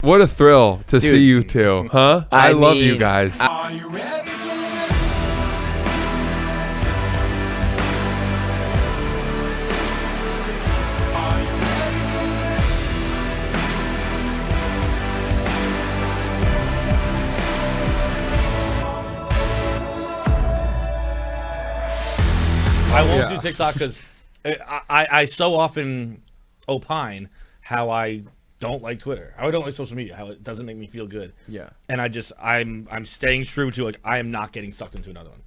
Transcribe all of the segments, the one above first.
What a thrill to see you two, huh? I love you guys. Are you ready for I won't do TikTok because I so often opine how I don't like Twitter, how I don't like social media, how it doesn't make me feel good. Yeah. And I'm staying true to I am not getting sucked into another one.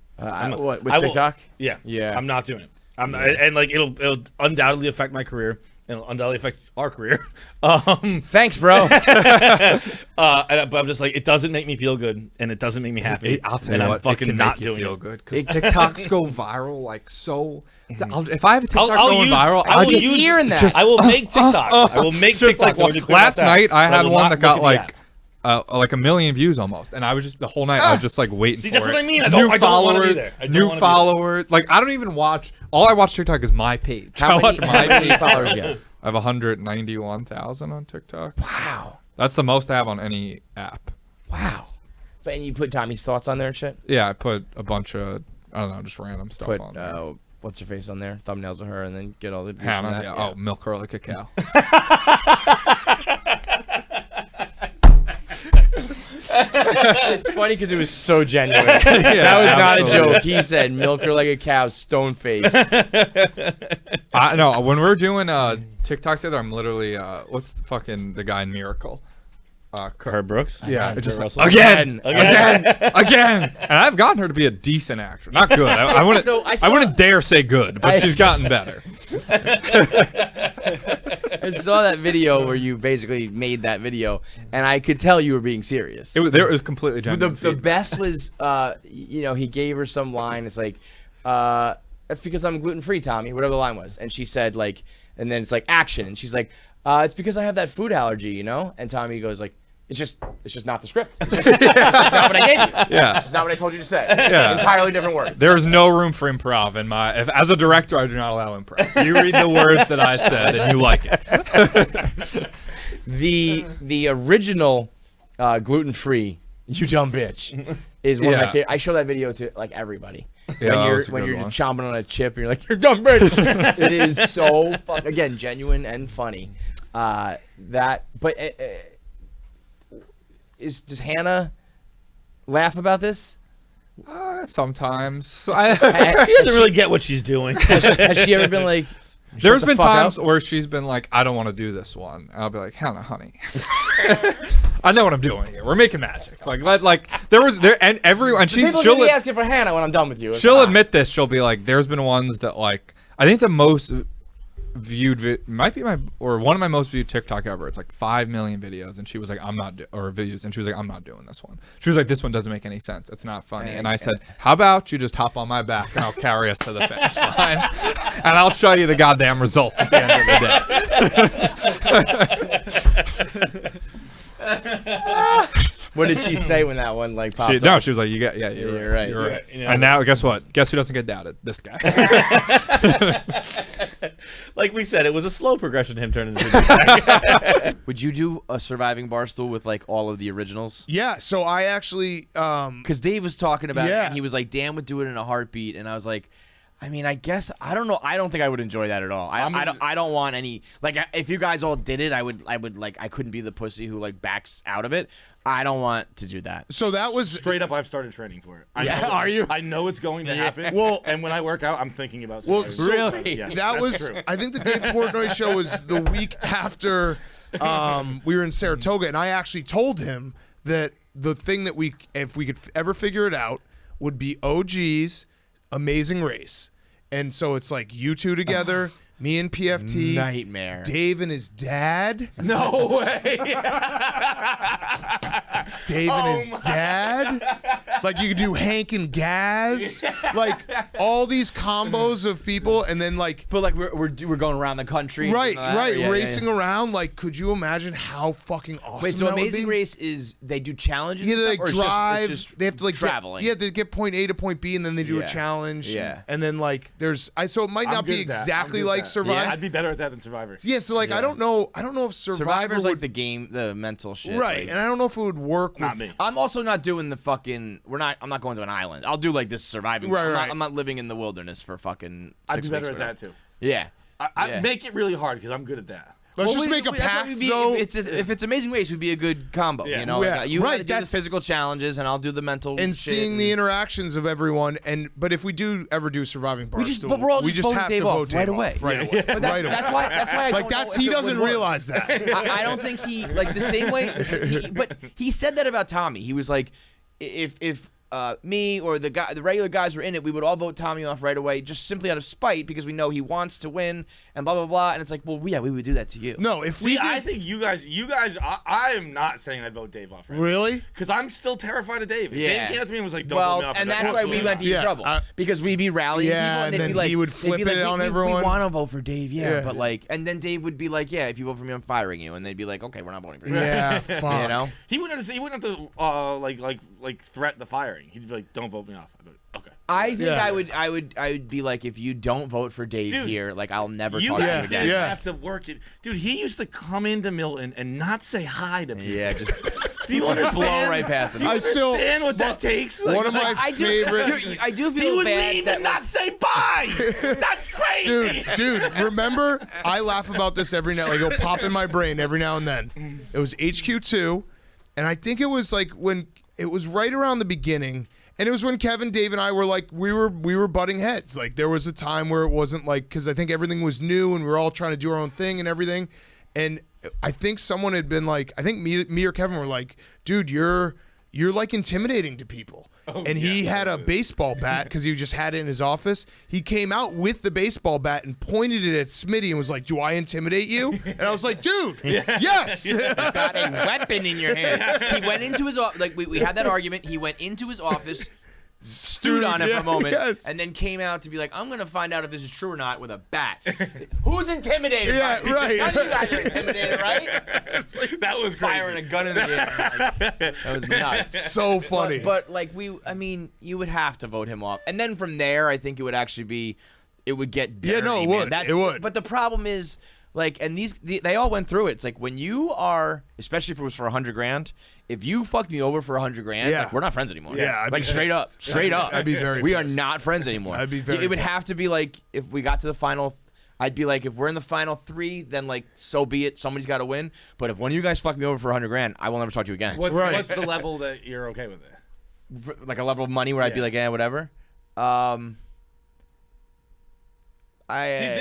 What, with TikTok? Yeah. Yeah. I'm not doing it. And like it'll undoubtedly affect my career. And it'll undoubtedly affect our career. Thanks, bro. But I'm just like, it doesn't make me feel good, and it doesn't make me happy. I'll tell and you I'm what, fucking it can not make you doing feel it. good because TikToks go viral like so. If I have a TikTok I'll going viral, I will just use hearing that. I will make TikToks. I will make just TikToks. like last night, I had one that got like 1 million views almost, and I was just the whole night I was just like waiting for it. See, that's what I mean. I New don't followers, want to be there. new followers. Like I don't even watch. All I watch TikTok is my page. How many followers you have? I have 191,000 on TikTok. Wow. That's the most I have on any app. Wow. But and you put Tommy's thoughts on there and shit? Yeah, I put a bunch of I don't know, just random stuff on there. What's her face on there? Thumbnails of her, and then get all the views Hannah, from that. yeah. Oh, milk her like a cow. It's funny because it was so genuine. That was not a joke. He said, "Milk her like a cow, stone face." I know when we're doing TikToks together, I'm literally what's the guy in Miracle? Herb Brooks. Yeah, it's just like, Russell. again, and I've gotten her to be a decent actor. Not good. I wouldn't. So I wouldn't dare say good, but she's gotten better. I saw that video where you basically made that video, and I could tell you were being serious. It was completely genuine. The best was, he gave her some line. It's like, that's because I'm gluten free, Tommy. Whatever the line was, and she said like, and then it's like action, and she's like, it's because I have that food allergy, And Tommy goes like, it's just not the script. It's just not what I gave you. Yeah. It's not what I told you to say. Yeah. Entirely different words. There's no room for improv in my. As a director, I do not allow improv. You read the words that I said, and you like it. The original gluten free, you dumb bitch, is one of my favorite. I show that video to like everybody. Yeah, when you're chomping on a chip, and you're like, you're dumb bitch. It is so again genuine and funny. Does Hannah laugh about this? Sometimes. She doesn't really get what she's doing. Has she ever been like? There's been times where she's been like, I don't want to do this one. And I'll be like, Hannah, honey. I know what I'm doing here. We're making magic. She'll be asking for Hannah when I'm done with you. She'll admit this. She'll be like, there's been ones that like, I think the most viewed might be one of my most viewed TikTok ever. It's like 5 million videos, and she was like, views, and she was like, I'm not doing this one. She was like, this one doesn't make any sense. It's not funny. And I said, how about you just hop on my back and I'll carry us to the finish line, and I'll show you the goddamn results at the end of the day. What did she say when that one like popped up? No, she was like, you're right. You're right. And now, guess what? Guess who doesn't get doubted? This guy. Like we said, it was a slow progression to him turning into a Would you do a surviving Barstool with like all of the originals? Yeah, so I actually because Dave was talking about it, Yeah. and he was like, Dan would do it in a heartbeat, and I was like, I mean, I guess I don't know. I don't think I would enjoy that at all. I don't want any like if you guys all did it, I would like I couldn't be the pussy who like backs out of it. I don't want to do that. So that was straight up. I've started training for it. Are you? I know it's going to happen. Well, and when I work out, I'm thinking about. Well, really? Yeah, that was. True. I think the Dave Portnoy show was the week after we were in Saratoga, and I actually told him that the thing that if we could ever figure it out, would be OG's Amazing Race, and so it's like you two together. Me and PFT. Nightmare. Dave and his dad. No way. Dave and his dad. Like you could do Hank and Gaz. Like all these combos of people, and then like. But like we're going around the country. Right, Yeah, racing around. Like, could you imagine how fucking awesome? Wait, so that would Amazing be? Race is they do challenges? Yeah, and they stuff, or it's drive. just They have to like traveling. They get point A to point B, and then they do a Yeah. challenge. Yeah. and then like there's so it might not be exactly like Survivor. I'd be better at that than Survivor. Yeah, so like I don't know if Survivor's would, like the game, the mental shit. right, like- and I don't know if it would work. Not with, me. I'm also not doing the fucking. I'm not going to an island. I'll do like this surviving. Right. I'm not living in the wilderness for fucking. I'd 6 be better weeks at or that too. Yeah. I Yeah. make it really hard because I'm good at that. Let's Well, just make a that's why pact we'd be- though. If it's Amazing Race, would be a good combo. Yeah. You know, Yeah, like, you right, gotta do the that's- physical challenges, and I'll do the mental. and shit seeing the interactions of everyone, but if we do ever do surviving Barstool, but we're all we just voting have Dave to off vote Dave right off away. right away. But Right away. that's why. I Like don't know he if it doesn't would work. realize that. I don't think he like the same way. But he said that about Tommy. He was like, if me or the regular guys were in it, we would all vote Tommy off right away, just simply out of spite because we know he wants to win and blah blah blah. And it's like, well, yeah, we would do that to you. No, if we See, did, I think you guys. I am not saying I'd vote Dave off. Right really. Because I'm still terrified of Dave. If Yeah. Dave came up to me and was like, "Don't vote me off," and I'd be that's like, why we "Absolutely might be Yeah, in trouble because we'd be rallying Yeah, people, and and they'd then be like, he would they'd flip be like, it on we everyone. want to vote for Dave, Yeah. but like, and then Dave would be like, yeah, if you vote for me, I'm firing you, and they'd be like, okay, we're not voting for you. Yeah, fuck. You know. He wouldn't have to like threat the firing. He'd be like, "Don't vote me off." I'd be like, okay. I think Yeah. I would be like, if you don't vote for Dave Dude, here, like I'll never You talk to you guys again. didn't Yeah. have to work it, dude. He used to come into Milton and not say hi to people. Yeah, just Do you just understand? blow right past him. Do you I still- understand what that takes? Like, One of my I do. favorite. I do he feel would bad leave that and not say bye. That's crazy. Dude, remember? I laugh about this every night. Like it'll pop in my brain every now and then. It was HQ2, and I think it was like when it was right around the beginning, and it was when Kevin, Dave, and I were like we were butting heads. Like there was a time where it wasn't like because I think everything was new and we were all trying to do our own thing and everything, and I think someone had been like, I think me or Kevin were like, dude, you're like intimidating to people. And he had a baseball bat because he just had it in his office. He came out with the baseball bat and pointed it at Smitty and was like, "Do I intimidate you?" And I was like, "Dude, yes." got a weapon in your hand. He went into his office. Like we had that argument. He went into his office, stewed on it for a moment, yes. and then came out to be like, "I'm gonna find out if this is true or not with a bat." Who's intimidated? Yeah, by me? right. None of you guys are intimidated, right? That was crazy. Firing a gun in the air. Like, that was nuts. So funny. But like you would have to vote him off, and then from there, I think it would actually be, it would get dirty. Yeah, no, it man. would. That's, It would. But the problem is, like, and they all went through it. It's like when you are, especially if it was for $100,000, if you fucked me over for $100,000, Yeah. like, we're not friends anymore. Yeah, I'd like be straight up, pissed. straight up. I'd be very We pissed. are not friends anymore. I'd be very It would pissed. have to be like if we got to the final. I'd be like, if we're in the final 3, then like so be it. Somebody's got to win. But if one of you guys fuck me over for $100,000, I will never talk to you again. What's the level that you're okay with it? Like a level of money where I'd be Yeah. like, yeah, whatever. See,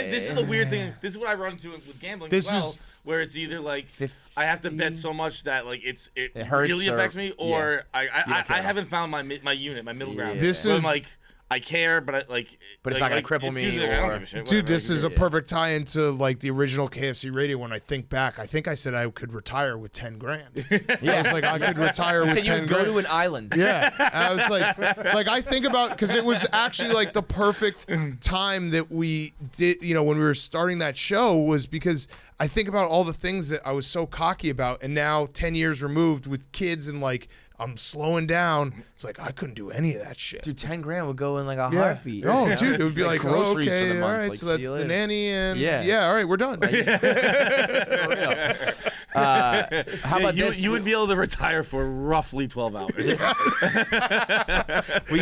this is the weird thing. This is what I run into with gambling This as well, is- where it's either like I have to bet so much that like it hurts really or- affects me, or yeah. I care. haven't found my unit, my middle ground. Yeah. This Where I'm is- like I care, but I like. But it's like, not gonna cripple it's me usually, like, I don't or- give a shit, Dude, whatever, this I is can a do. perfect tie into like the original KFC radio. When I think back, I think I said I could retire with $10,000. I was like, I could retire with said you would go $10,000. to an island. Yeah, I was like I think about because it was actually like the perfect time that we did. You know, when we were starting that show was because I think about all the things that I was so cocky about, and now 10 years removed with kids and like I'm slowing down. It's like I couldn't do any of that shit. Dude, $10,000 would go in like a Yeah. heartbeat. Oh, you know? dude, it would be It's like, groceries for okay, the all month. right, Like, so see that's you the later. nanny, and Yeah. yeah, all right, we're done. For real. How about you, this? you would be able to retire for roughly 12 hours. If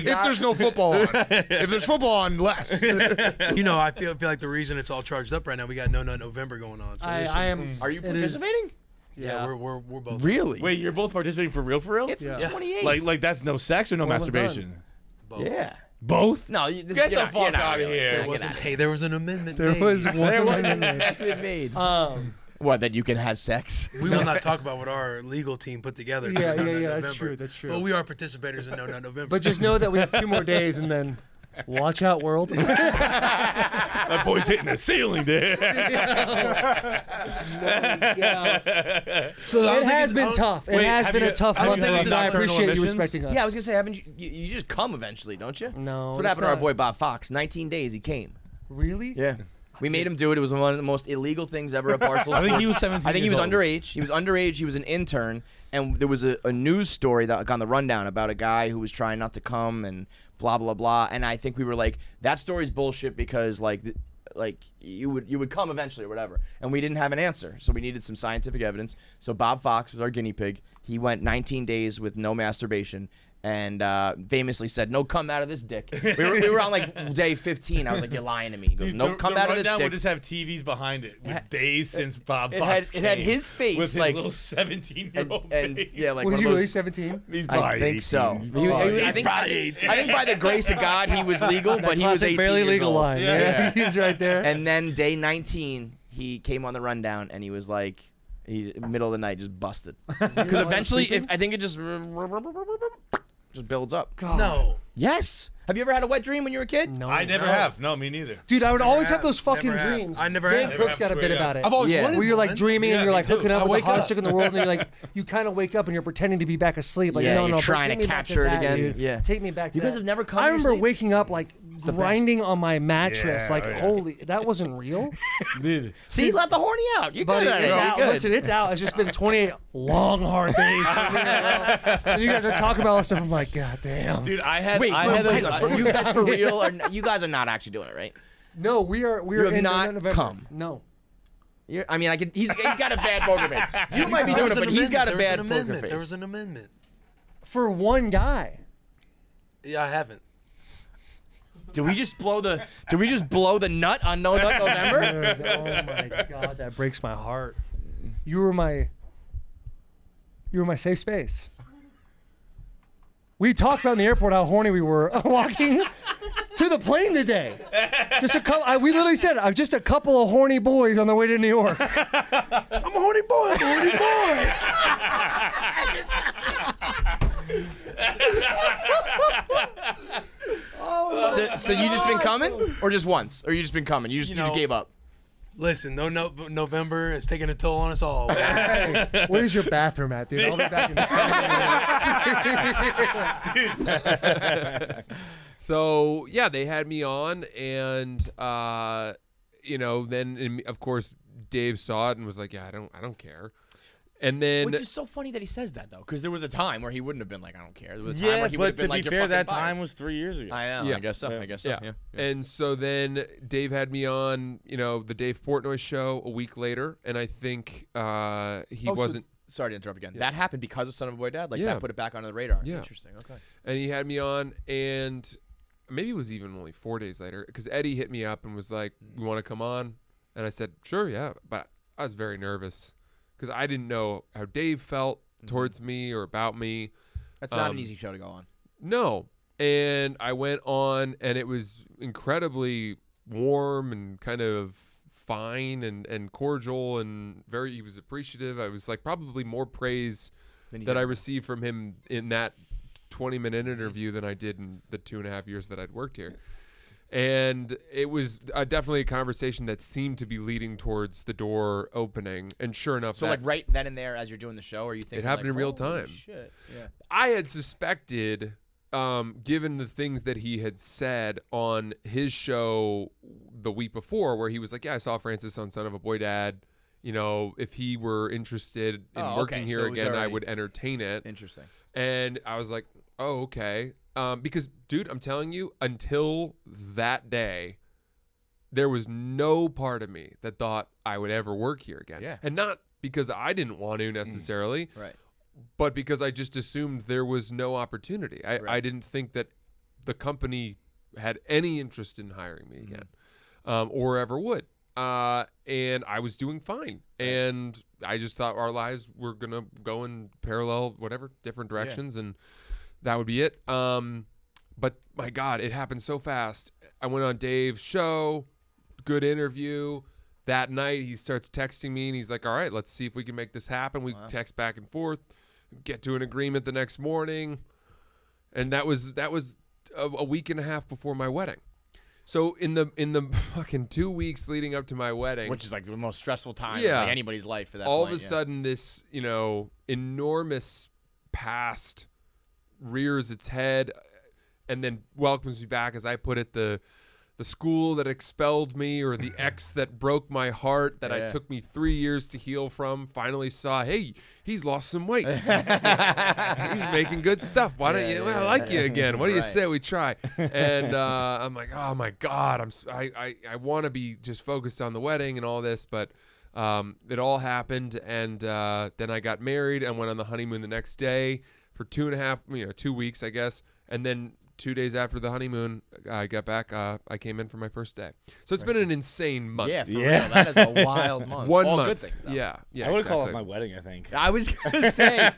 there's no football on, if there's football on, less. You know, I feel like the reason it's all charged up right now, we got No Nut November going on. So there's some- I am. Are you it is- participating? Yeah, we're both. Really? Wait, you're both participating for real? For real? It's Yeah. the 28th. Like that's no sex or no Almost masturbation? both. yeah. Both? No, Get the fuck outta here. There wasn't. Hey, there was an amendment. There made. was one amendment made. made. What, that you can have sex? We will not talk about what our legal team put together. for Yeah, No Nut yeah, that's November. true, that's true. But we are participators in No Nut November. But just know that we have 2 more days, and then Watch out, world. That boy's hitting the ceiling there. So It has been tough. It Wait, has have been you- a tough have you month done for these us, and I nocturnal appreciate you emissions? respecting us. Yeah, I was gonna say, haven't you just come eventually, don't you? No, That's what it's happened to our not. boy Bob Fox. 19 days he came. Really? Yeah. We made him do it. It was one of the most illegal things ever at Barstool. I think he Sports. was 17 I think he years was old. underage. He was underage. He was an intern, and there was a news story that got on the rundown about a guy who was trying not to come and blah blah blah. And I think we were like, that story's bullshit because like you would come eventually or whatever. And we didn't have an answer, so we needed some scientific evidence. So Bob Fox was our guinea pig. He went 19 days with no masturbation. And famously said, "No, come out of this dick." We were on like day 15. I was like, "You're lying to me." He goes, Dude, "No, come out of this rundown dick." would just have TVs behind it with had- days since Bob it Fox had came his face, with his like- little 17-year-old and face. yeah, like Was one he of really those- 17? He's I probably think 18. so. He's He- probably I think, probably 18. I think by the grace of God, he was legal, but he was Classic 18 barely years legal old. line. Yeah. Yeah. He's right there. And then day 19, he came on the rundown, and he was like, middle of the night, just busted. Because eventually, I think it just builds up. No. Yes. Have you ever had a wet dream when you were a kid? No. I never have. No, me neither. Dude, I would always have have. those fucking Never have. dreams. I never Dan have. Cook's got a Never bit have. about it. I've always Yeah. wanted Where you're like one. dreaming and Yeah, you're like me too. hooking up I with the wake hottest up. chick in the world, and you're like, you kind of wake up and you're pretending to be back asleep. Like, Yeah, no, you're but trying take to me back capture it that, again. dude. Yeah. Take me back to You guys that. have never come I in your remember sleep? waking up like the grinding on my mattress. Yeah, like, oh, yeah. holy, that wasn't real. Dude. See, let the horny out. You're Buddy, good at it. it's You're out. good. Listen, it's out. It's just been 28 long, hard days. For me, and you guys are talking about all this stuff. I'm like, God damn. Dude, I had Wait, a, you guys for real? Or you guys are not actually doing it, right? No, we are have in not November. come. No. I mean, he's got a bad poker face. You might be doing it, but he's got a bad poker face. There was an amendment. For one guy. Yeah, I haven't. Did we just blow the nut on No Nut November? Dude, oh my God, that breaks my heart. You were my safe space. We talked about in the airport how horny we were walking to the plane today. Just a couple. We literally said just a couple of horny boys on their way to New York. I'm a horny boy. I'm a horny boy. So you just been coming, or just once, or you just been coming? You just gave up. Listen, November is taking a toll on us all. Hey, where's your bathroom at, dude? I'll be back in 5 minutes. So yeah, they had me on, and then of course Dave saw it and was like, "Yeah, I don't care." And then Which is so funny that he says that though, because there was a time where he wouldn't have been like, "I don't care." There was a time yeah, where he would have but been to like, be "You're fair, fucking that fine." time was 3 years ago. I know. Yeah. I guess so. I guess so. Yeah. And so then Dave had me on, the Dave Portnoy show a week later, and I think he wasn't. Sorry to interrupt again. That happened because of Son of a Boy Dad. Like Yeah. that put it back onto the radar. Yeah. Interesting. Okay. And he had me on, and maybe it was even only 4 days later, because Eddie hit me up and was like, "We want to come on," and I said, "Sure, yeah," but I was very nervous because I didn't know how Dave felt towards me or about me. That's not an easy show to go on. No. And I went on, and it was incredibly warm and kind of fine and cordial, and he was appreciative. I was like probably more praise that I received from him in that 20-minute interview than I did in the 2.5 years that I'd worked here. And it was definitely a conversation that seemed to be leading towards the door opening. And sure enough, So like right then and there as you're doing the show, or you think It happened in real time. Shit. Yeah. I had suspected, given the things that he had said on his show the week before, where he was like, "Yeah, I saw Francis on Son of a Boy Dad. If he were interested in working here So it was again, I already- would entertain it." Interesting. And I was like, "Oh, okay." Because, dude, I'm telling you, until that day, there was no part of me that thought I would ever work here again. Yeah. And not because I didn't want to necessarily, Right. but because I just assumed there was no opportunity. I didn't think that the company had any interest in hiring me again, or ever would. And I was doing fine. And I just thought our lives were going to go in parallel, different directions. And that would be it. But my God, it happened so fast. I went on Dave's show, good interview. That night, he starts texting me, and he's like, "All right, let's see if we can make this happen." We text back and forth, get to an agreement the next morning. And that was a week and a half before my wedding. So in the fucking 2 weeks leading up to my wedding, Which is like the most stressful time of Yeah. like anybody's life for that all point, of a sudden this, enormous past rears its head and then welcomes me back, as I put it, the school that expelled me, or the ex that broke my heart that I took me 3 years to heal from, finally saw, hey, he's lost some weight. He's making good stuff. Why don't you? I like you again. What do you say we try? And I'm like, oh my God, I want to be just focused on the wedding and all this, but it all happened, and then I got married and went on the honeymoon the next day for 2 weeks, I guess, and then 2 days after the honeymoon, I got back. I came in for my first day. So it's been an insane month. Yeah, for real. That is a wild month. One All month. good things, though. Yeah. I would call it exactly. my wedding, I think. I was gonna say.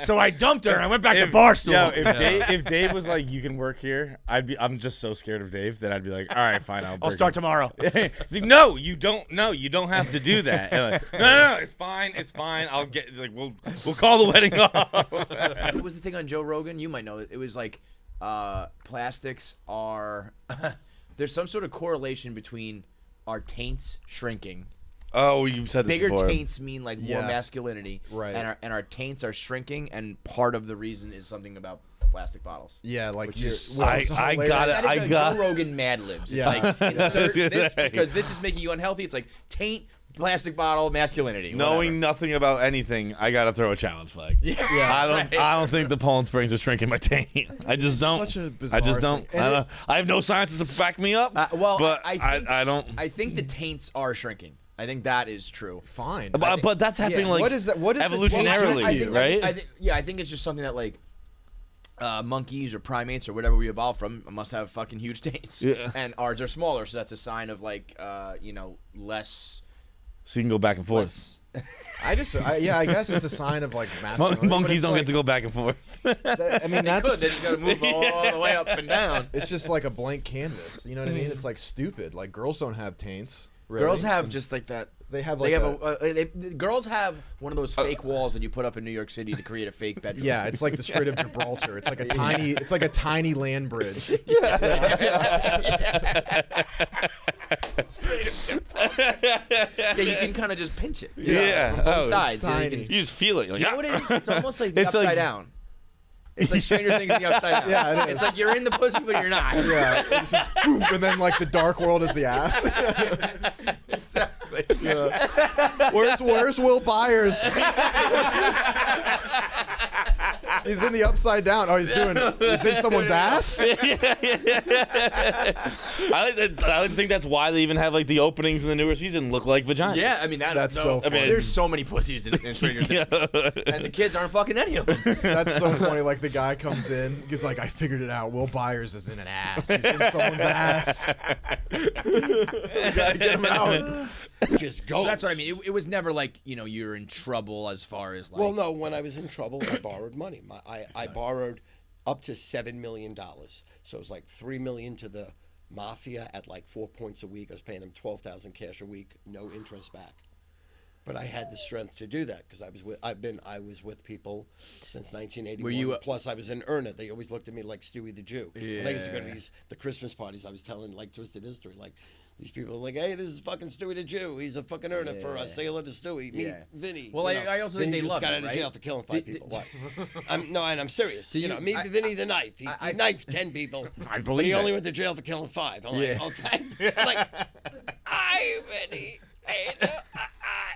So I dumped her and I went back to Barstool. If Dave was like, you can work here, I'm just so scared of Dave that I'd be like, all right, fine, I'll start tomorrow. It's like, no, you don't have to do that. And like, no, it's fine. I'll get like we'll call the wedding off. What was the thing on Joe Rogan? You might know it. It was like plastics are there's some sort of correlation between our taints shrinking. Oh, you've said this Bigger before. taints mean like more masculinity, Right. And our taints are shrinking, and part of the reason is something about plastic bottles. Yeah, like Which you. is- I got it. That is Joe Rogan Mad Libs. It's like insert this because this is making you unhealthy. It's like taint, plastic bottle, masculinity. Knowing nothing about anything, I gotta throw a challenge flag. Yeah, I don't think the Poland Springs are shrinking my taint. I just don't. Such a bizarre I just don't. thing. I have no science to back me up. Well, but I don't. I think the taints are shrinking. I think that is true. Fine. But that's happening like What is that? What is the evolutionarily, taint? right? I think it's just something that like monkeys or primates or whatever we evolved from must have fucking huge taints. Yeah. And ours are smaller, so that's a sign of like less. So you can go back and forth. I guess it's a sign of like masculinity. Monkeys don't get to go back and forth. I mean, They that's. just gotta move all the way up and down. It's just like a blank canvas. You know what I mean? It's like stupid. Like girls don't have taints. Really. Girls have just like that. They have They like girls have one of those fake walls that you put up in New York City to create a fake bedroom. Yeah, it's like the Strait of Gibraltar. It's like a tiny. It's like a tiny land bridge. Yeah, you can kind of just pinch it. Yeah. From both Oh, sides. it's Yeah, you tiny. You just feel it. Like, know what it is? It's almost like the It's like- upside down. It's like Stranger Things in the upside down. Yeah, it is. It's like you're in the pussy, but you're not. Yeah, it's just, poof, and then like the dark world is the ass. Exactly. Where's Will Byers? He's in the upside down. Oh, he's in someone's ass. I think that's why they even have like the openings in the newer season look like vaginas. Yeah, I mean That's so funny. There's so many pussies in Stranger Things, and the kids aren't fucking any of them. That's so funny. Like the guy comes in, he's like, "I figured it out. Will Byers is in an ass. He's in someone's ass. Gotta get him out." Just go. So that's what I mean. It was never like you're in trouble as far as like. Well, no. When I was in trouble, I borrowed money. I borrowed up to $7 million. So it was like $3 million to the mafia at like 4 points a week. I was paying them $12,000 cash a week, no interest back. But I had the strength to do that because I was with people since 1981. Were you, Plus, I was an earner. They always looked at me like Stewie the Jew. When I used to go to the Christmas parties, I was telling like Twisted History, like these people were like, "Hey, this is fucking Stewie the Jew. He's a fucking earner for us. Say hello to Stewie. Meet Vinny." Well, I also think Vinny they just love got it, out of right? jail for killing 5 people. What? I'm serious. you- Meet Vinny the knife. He knifed 10 people. But he only went to jail for killing 5. I'm like, oh, thanks. Like, hi, Vinny.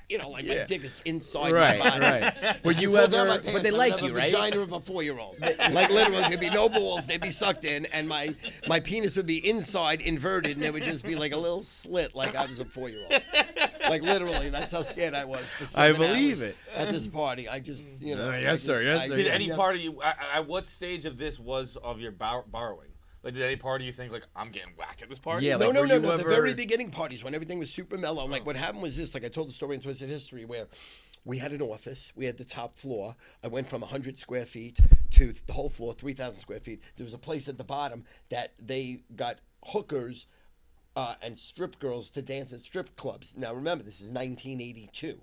Like my dick is inside my body. Right. Were you Pulled down ever? my But pants, they I would like have you, a right? Vagina of a 4-year-old. Like literally, there'd be no balls. They'd be sucked in, and my penis would be inside inverted, and there would just be like a little slit, like I was a 4-year-old. Like literally, that's how scared I was for 7 believe hours it. At this party, I just Yes, sir. Yes, sir. Did any part of you? At what stage of this was of your borrowing? Like, did any part of you think like I'm getting whacked at this party? Yeah, No, like, no, were no, you no. The ever- very beginning parties when everything was super mellow. Like what happened was this. Like I told the story in Twisted History where we had an office. We had the top floor. I went from 100 square feet to the whole floor, 3,000 square feet. There was a place at the bottom that they got hookers and strip girls to dance at strip clubs. Now remember, this is 1982.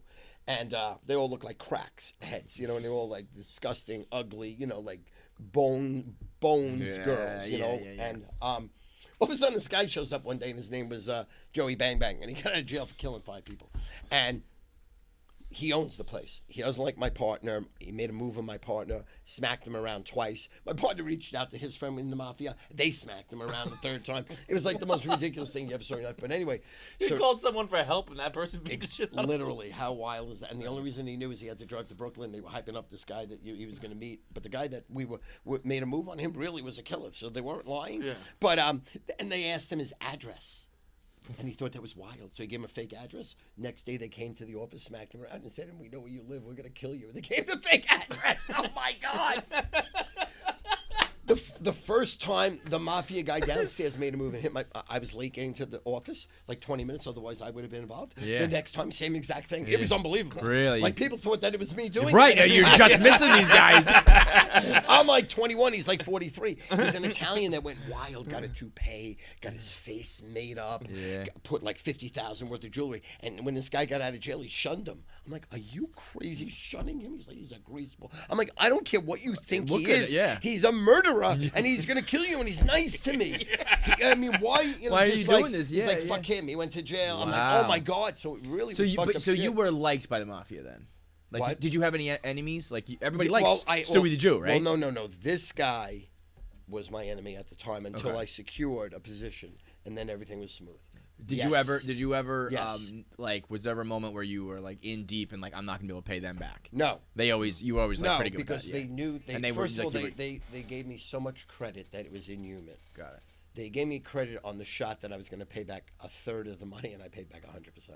And they all look like cracks heads, and they're all like disgusting, ugly, like bone bones girls, you know. And all of a sudden, this guy shows up one day, and his name was Joey Bang Bang, and he got out of jail for killing 5 people. And he owns the place. He doesn't like my partner. He made a move on my partner, smacked him around twice. My partner reached out to his friend in the mafia. They smacked him around the 3rd time. It was like the most ridiculous thing you ever saw in your life. But anyway. He called someone for help, and that person beat the shit out of him. Literally, how wild is that? And the only reason he knew is he had to drive to Brooklyn. They were hyping up this guy that he was going to meet. But the guy that we made a move on him really was a killer. So they weren't lying. Yeah. But, and they asked him his address. And he thought that was wild, so he gave him a fake address. Next day, they came to the office, smacked him around, and said, "We know where you live. We're gonna kill you." They gave the fake address. Oh my God! The first time the mafia guy downstairs made a move and hit I was late getting to the office, like 20 minutes. Otherwise, I would have been involved. Yeah. The next time, same exact thing. It was unbelievable. Really? Like people thought that it was me doing Right. it. You're just missing these guys. I'm like 21. He's like 43. He's an Italian that went wild, got a toupee, got his face made up, put like $50,000 worth of jewelry. And when this guy got out of jail, he shunned him. I'm like, are you crazy shunning him? He's like, he's a greaseball. I'm like, I don't care what you think he is. He's a murderer, and he's gonna kill you, and he's nice to me. I mean, why? You know, Why are just you like, doing this? He's Yeah, like, fuck him. He went to jail. I'm like, oh my God. So it really was fucked up So shit. you were liked by the mafia then? Like, What? did you have any enemies? Like everybody Yeah, likes Stewie the Jew, right? Well, no. This guy was my enemy at the time until I secured a position, and then everything was smooth. Did you ever Yes. like was there ever a moment where you were like in deep and like I'm not gonna be able to pay them back? No. You were always like No, pretty good because with that, they knew. And they were first of all, like, they gave me so much credit that it was inhuman. Got it. They gave me credit on the shot that I was going to pay back a third of the money, and I paid back 100%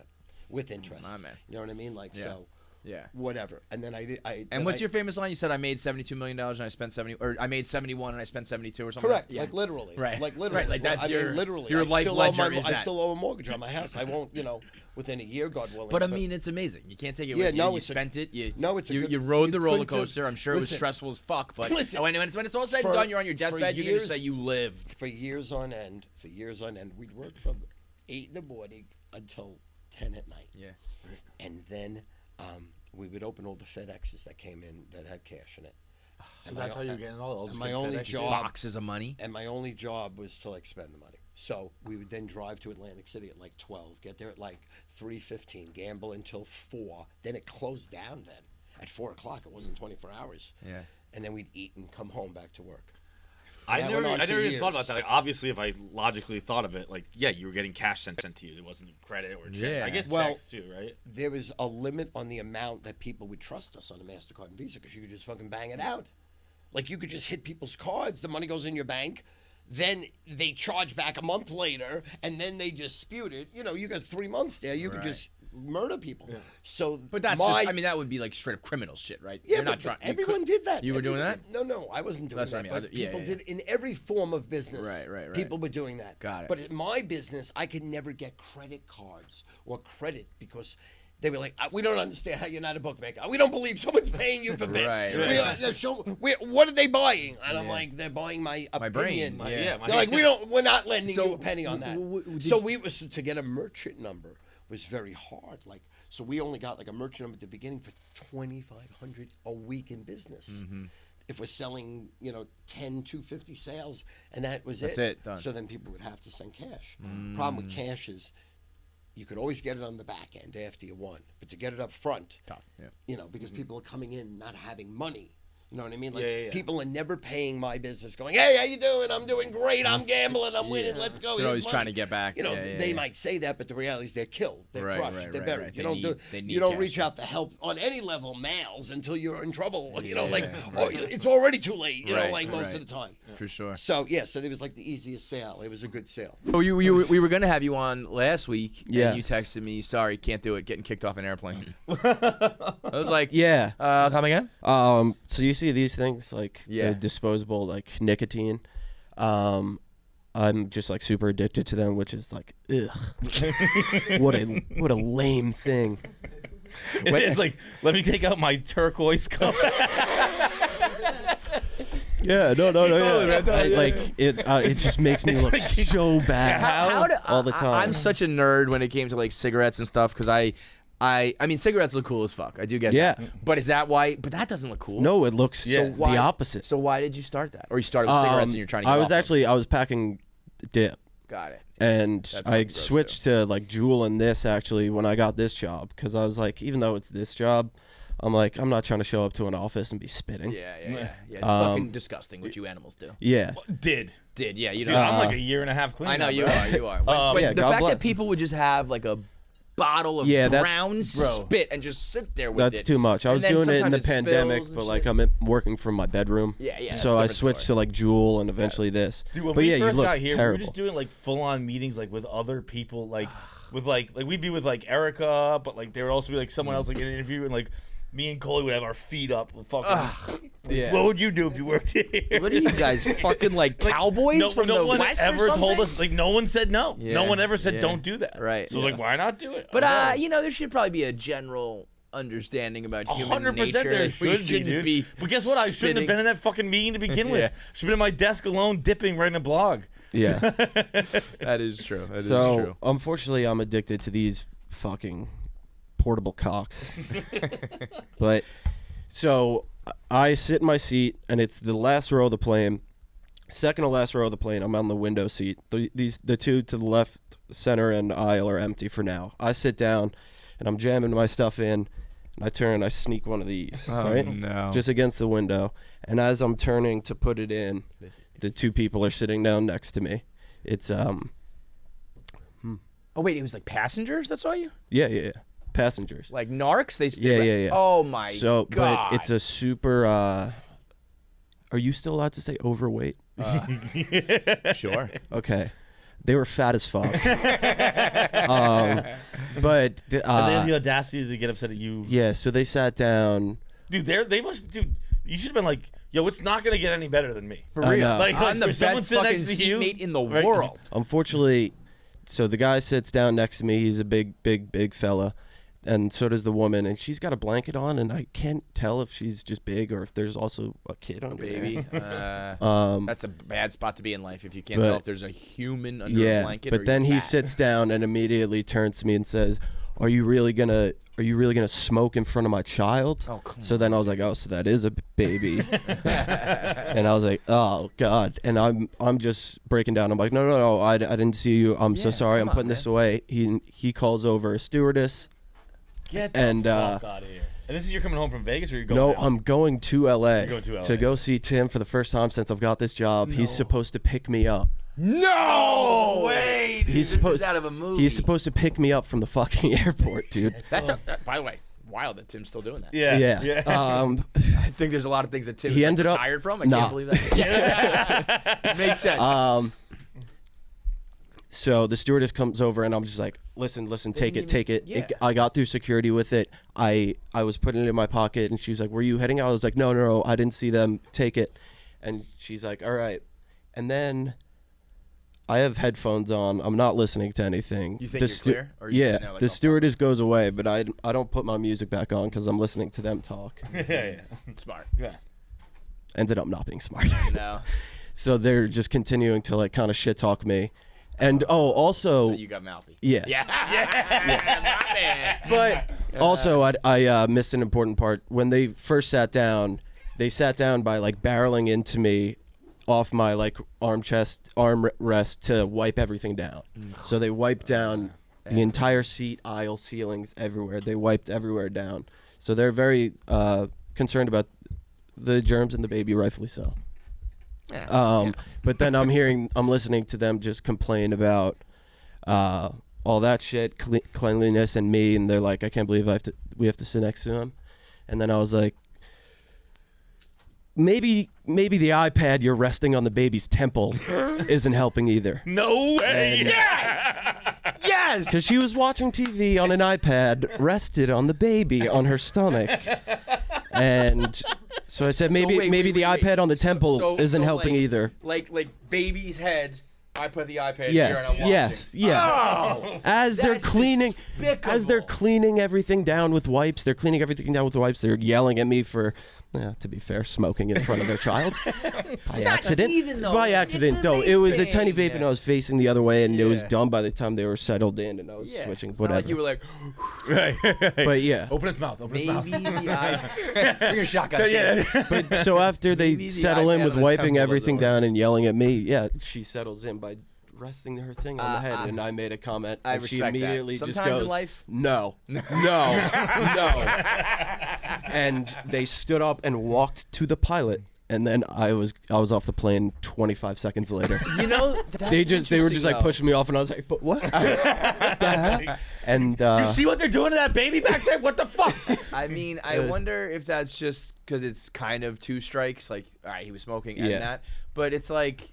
with interest. My man. You know what I mean? Like so. Yeah. Whatever. And then I did. And what's your famous line? You said I made $72 million and I spent 70, or I made 71 and I spent 72 or something. Correct. Yeah. Like literally. Right. Like literally. Right. Like that's I your mean, literally. your I life still owe ledger. I Is still owe a mortgage on my house. I won't. Within a year, God willing. But I mean, it's amazing. You can't take it. Yeah, with you. no, You it's spent it. You you rode the roller couldn't do- coaster. I'm sure it was Listen. stressful as fuck. But Listen. when it's all said and done, you're on your deathbed. You're gonna say you lived. For years on end. We'd work from 8 in the morning until 10 at night. Yeah. And then we would open all the FedExes that came in that had cash in it. So that's how you're getting all those. My only job, Boxes of money. and my only job was to like spend the money. So we would then drive to Atlantic City at like 12, get there at like 3:15, gamble until 4. Then it closed down. Then at 4 o'clock, it wasn't 24 hours. Yeah. And then we'd eat and come home back to work. I That never went on for even thought about years. that. Like, obviously, if I logically thought of it, like, yeah, you were getting cash sent to you. It wasn't credit or check. Yeah. I guess Well, checks too, right? There was a limit on the amount that people would trust us on a MasterCard and Visa because you could just fucking bang it out. Like you could just hit people's cards, the money goes in your bank, then they charge back a month later, and then they dispute it. You know, you got 3 months there. You could just murder people. So, But that's just, I mean, that would be like straight up criminal shit, right? yeah, You're but not trying. everyone did that. You were doing Everyone that? did- No, I wasn't doing That's that. what I mean. But Yeah, people yeah. did in every form of business. Right. People were doing that. Got it. But in my business, I could never get credit cards or credit because they were like, we don't understand how you're not a bookmaker. We don't believe someone's paying you for bits. Right. What are they buying? And I'm like, they're buying my brain. opinion. Yeah. They're like, we're not lending So, you a penny on that. So to get a merchant number was very hard. Like, so we only got like a merchant number at the beginning for $2,500 a week in business. If we're selling, 10, 250 sales, and that was That's it, done. So then people would have to send cash. Problem with cash is you could always get it on the back end after you won, but to get it up front, Tough. Yeah. because people are coming in not having money. You know what I mean? Like Yeah. people are never paying my business going, hey, how you doing? I'm doing great. I'm gambling. I'm winning. Let's go. They're Here's always money." trying to get back. They might say that, but the reality is they're killed. They're Right, crushed. right, they're right, buried. right. You They don't need you don't cash. reach out for help on any level, males, until you're in trouble. Yeah, It's already too late. Right, Most right. of the time. For sure. So so there was like the easiest sale. It was a good sale. Oh, we were gonna have you on last week. Yes. And you texted me, sorry, can't do it. Getting kicked off an airplane. I was like, Yeah. come again? So you see these things like Yeah. the disposable like nicotine. I'm just like super addicted to them, which is like, ugh. what a lame thing. It's like, let me take out my turquoise cup. Yeah, no, Totally, man, totally, like it just makes me look so bad How all the time. I'm such a nerd when it came to like cigarettes and stuff because I I mean, cigarettes look cool as fuck. I do get that. But is that why? But that doesn't look cool. No, it looks So why- the opposite. So why did you start that? Or you started with cigarettes and you're trying to get I was off them? actually I was packing dip. Got it. And That's I fucking gross, switched to like Juul and this actually when I got this job because I was like, even though it's this job, I'm like, I'm not trying to show up to an office and be spitting. Yeah. It's fucking disgusting what you animals do. Yeah. Did yeah? You Dude, know. I'm like a year and a half clean. I know now, you bro. are. You are. Wait, yeah, the God fact bless. that people would just have like a bottle of brown spit and just sit there with it. That's too much. I And was then doing it in the sometimes pandemic, spills and but shit. like working from my bedroom. Yeah. So I that's a switched different to like Juul and eventually this. Dude, when but we yeah, you first look got here, terrible. we were just doing like full on meetings like with other people, like with like we'd be with like Erica, but like there would also be like someone else like in an interview, and like me and Coley would have our feet up. Fucking, Yeah. What would you do if you worked here? story. What are you guys fucking like cowboys from no the one west ever or told something? us. Like no one said no. Yeah, No one ever said yeah. don't do that. Right. So like, why not do it? But I don't know. you know, there should probably be a general understanding about human 100% nature. there Like, we should be, shouldn't dude. be But guess what? I shouldn't spitting. have been in that fucking meeting to begin Yeah. with. Should have been at my desk alone, dipping, writing a blog. Yeah. That is true. That So unfortunately, I'm addicted to these fucking portable cocks. But so I sit in my seat, and it's the last row of the plane, second to last row of the plane. I'm on the window seat. The two to the left, center, and aisle are empty for now. I sit down, and I'm jamming my stuff in, and I turn and I sneak one of these, right? no. Just against the window. And as I'm turning to put it in, the two people are sitting down next to me. It's Oh wait, it was like passengers that saw you? yeah. Passengers. Like narcs? They Yeah. Oh my god. But it's a super. Are you still allowed to say overweight? sure. Okay. They were fat as fuck. But And they have the audacity to get upset at you. yeah, so they sat down. Dude, they must. Dude, you should have been like, yo, it's not gonna get any better than me. For I real. know. I'm the for someone best sitting fucking next to you, seatmate in the right? world. Unfortunately, so the guy sits down next to me. He's a big fella. And so does the woman, and she's got a blanket on, and I can't tell if she's just big or if there's also a kid under Baby. there. That's a bad spot to be in life if you can't but- tell if there's a human under a Yeah, blanket. but or then you're he fat. sits down and immediately turns to me and says, "Are you really gonna smoke in front of my child?" Oh, come so then I was like, "Oh, so that is a baby," and I was like, "Oh God!" And I'm just breaking down. I'm like, "No, I didn't see you. I'm so Yeah, sorry. I'm come on, putting this man. away." He calls over a stewardess. Get the And, fuck out of here. And this is you're coming home from Vegas, or you're going? No, out? I'm going to LA, You're going to LA. to go see Tim for the first time since I've got this job. He's supposed to pick me up. No way. He's This supposed is out of a movie. He's supposed to pick me up from the fucking airport, dude. By the way, wild that Tim's still doing that. Yeah. I think there's a lot of things that Tim He is ended up- retired from. I Nah. can't believe that. Yeah. Makes sense. So the stewardess comes over and I'm just like, listen, take it. Yeah. I got through security with it. I was putting it in my pocket and she was like, were you heading out? I was like, no, I didn't see them. Take it. And she's like, all right. And then I have headphones on. I'm not listening to anything. You think you're clear? Or are you sitting there like, the oh, stewardess goes away, but I don't put my music back on because I'm listening to them talk. yeah. Smart. Yeah. Ended up not being smart. You know. So they're just continuing to like kind of shit talk me. And So you got mouthy. yeah. Yeah. My man. But also, I missed an important part. When they first sat down, they sat down by like barreling into me off my like arm rest to wipe everything down. So they wiped down the entire seat, aisle, ceilings, everywhere. They wiped everywhere down. So they're very concerned about the germs in the baby, rightfully so. But then I'm listening to them just complain about all that shit, cleanliness, and me, and they're like, I can't believe we have to sit next to him. And then I was like, maybe the iPad you're resting on the baby's temple isn't helping either. No way. Yes. Because she was watching TV on an iPad, rested on the baby on her stomach. And so I said, maybe the iPad on the temple isn't helping like, either. Like baby's head. I put the iPad here and I'm watching. Yes. Oh, As they're that's cleaning everything down with wipes, they're yelling at me for Yeah, to be fair, smoking in front of their child by accident. even though. By It's accident, a though. vape It was a thing. tiny vape, and I was facing the other way, and it was Yeah. done by the time they were settled in, and I was Yeah. switching. It's not Whatever. like you were like, Right. But yeah. Open its mouth. Open its mouth. maybe the eye. Bring a shotgun. Yeah. But so after Maybe they the settle in iPad with on the wiping temple everything doesn't down and yelling at me, yeah, she settles in by resting her thing on the head, and I made a comment, I and she respect that. immediately just Sometimes in goes, life- "No, no, no," and they stood up and walked to the pilot, and then I was off the plane 25 seconds later. You know, They were just like pushing me off, and I was like, "But what?" What the heck? And You see what they're doing to that baby back there? What the fuck? I mean, I wonder if that's just because it's kind of 2 strikes. Like, all right, he was smoking and Yeah. that, but it's like,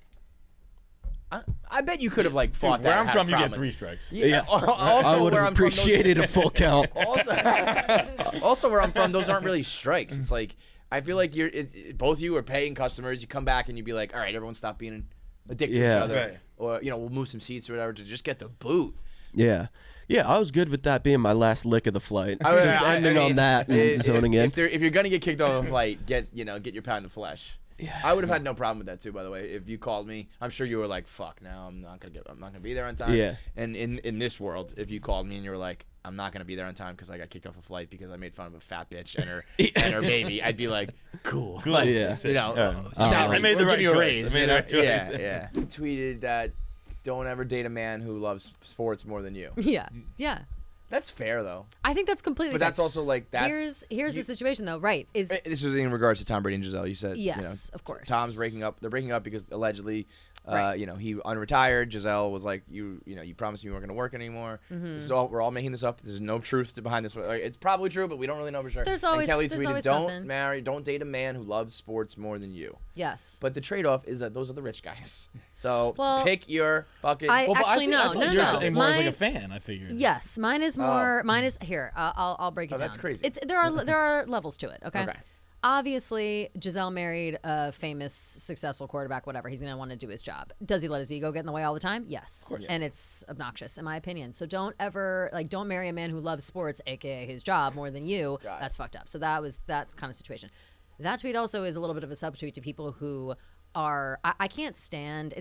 I bet you could have like fought that. Where or I'm had a from, you get problem. 3 strikes. Yeah. Also, I would where have I'm from, appreciated a full count. also, where I'm from, those aren't really strikes. It's like I feel like both of you are paying customers. You come back and you'd be like, all right, everyone stop being a dick to each Yeah. other, Right. or we'll move some seats or whatever to just get the boot. Yeah. Yeah, I was good with that being my last lick of the flight. I Just ending on that and zoning in. If you're gonna get kicked off a flight, get your pound of flesh. Yeah. I would have had no problem with that too. By the way, if you called me, I'm sure you were like, "Fuck, now I'm not gonna be there on time." Yeah. And in this world, if you called me and you were like, "I'm not gonna be there on time because I got kicked off a flight because I made fun of a fat bitch and her baby," I'd be like, "Cool." Yeah. You know, I made the we'll right give you a choice. raise, I made you the know? right choice. Yeah. He tweeted that, "Don't ever date a man who loves sports more than you." Yeah. Yeah. That's fair though, I think that's completely but fair. that's also like Here's the situation though, right? Is This was in regards to Tom Brady and Giselle. You said, Yes, of course. Tom's breaking up. They're breaking up because allegedly, Right. he unretired. Giselle was like, you promised me you weren't going to work anymore. Mm-hmm. This is all, we're all making this up. There's no truth behind this. Like, it's probably true, but we don't really know for sure. There's And always- Kelly there's tweeted, always "Don't something." don't date a man who loves sports more than you." yes. But the trade-off is that those are the rich guys. So Well, pick your fucking. Actually, no. Yours is more like a fan, I figured. Yes, mine is more. Mine is here. I'll break it Oh, down. that's crazy. There are levels to it. Okay. Okay. Obviously, Giselle married a famous, successful quarterback. Whatever, he's gonna want to do his job. Does he let his ego get in the way all the time? Yes. Of course. And it's obnoxious, in my opinion. So don't marry a man who loves sports, aka his job, more than you. Got it. That's fucked up. So that's kind of situation. That tweet also is a little bit of a subtweet to people who are. I can't stand.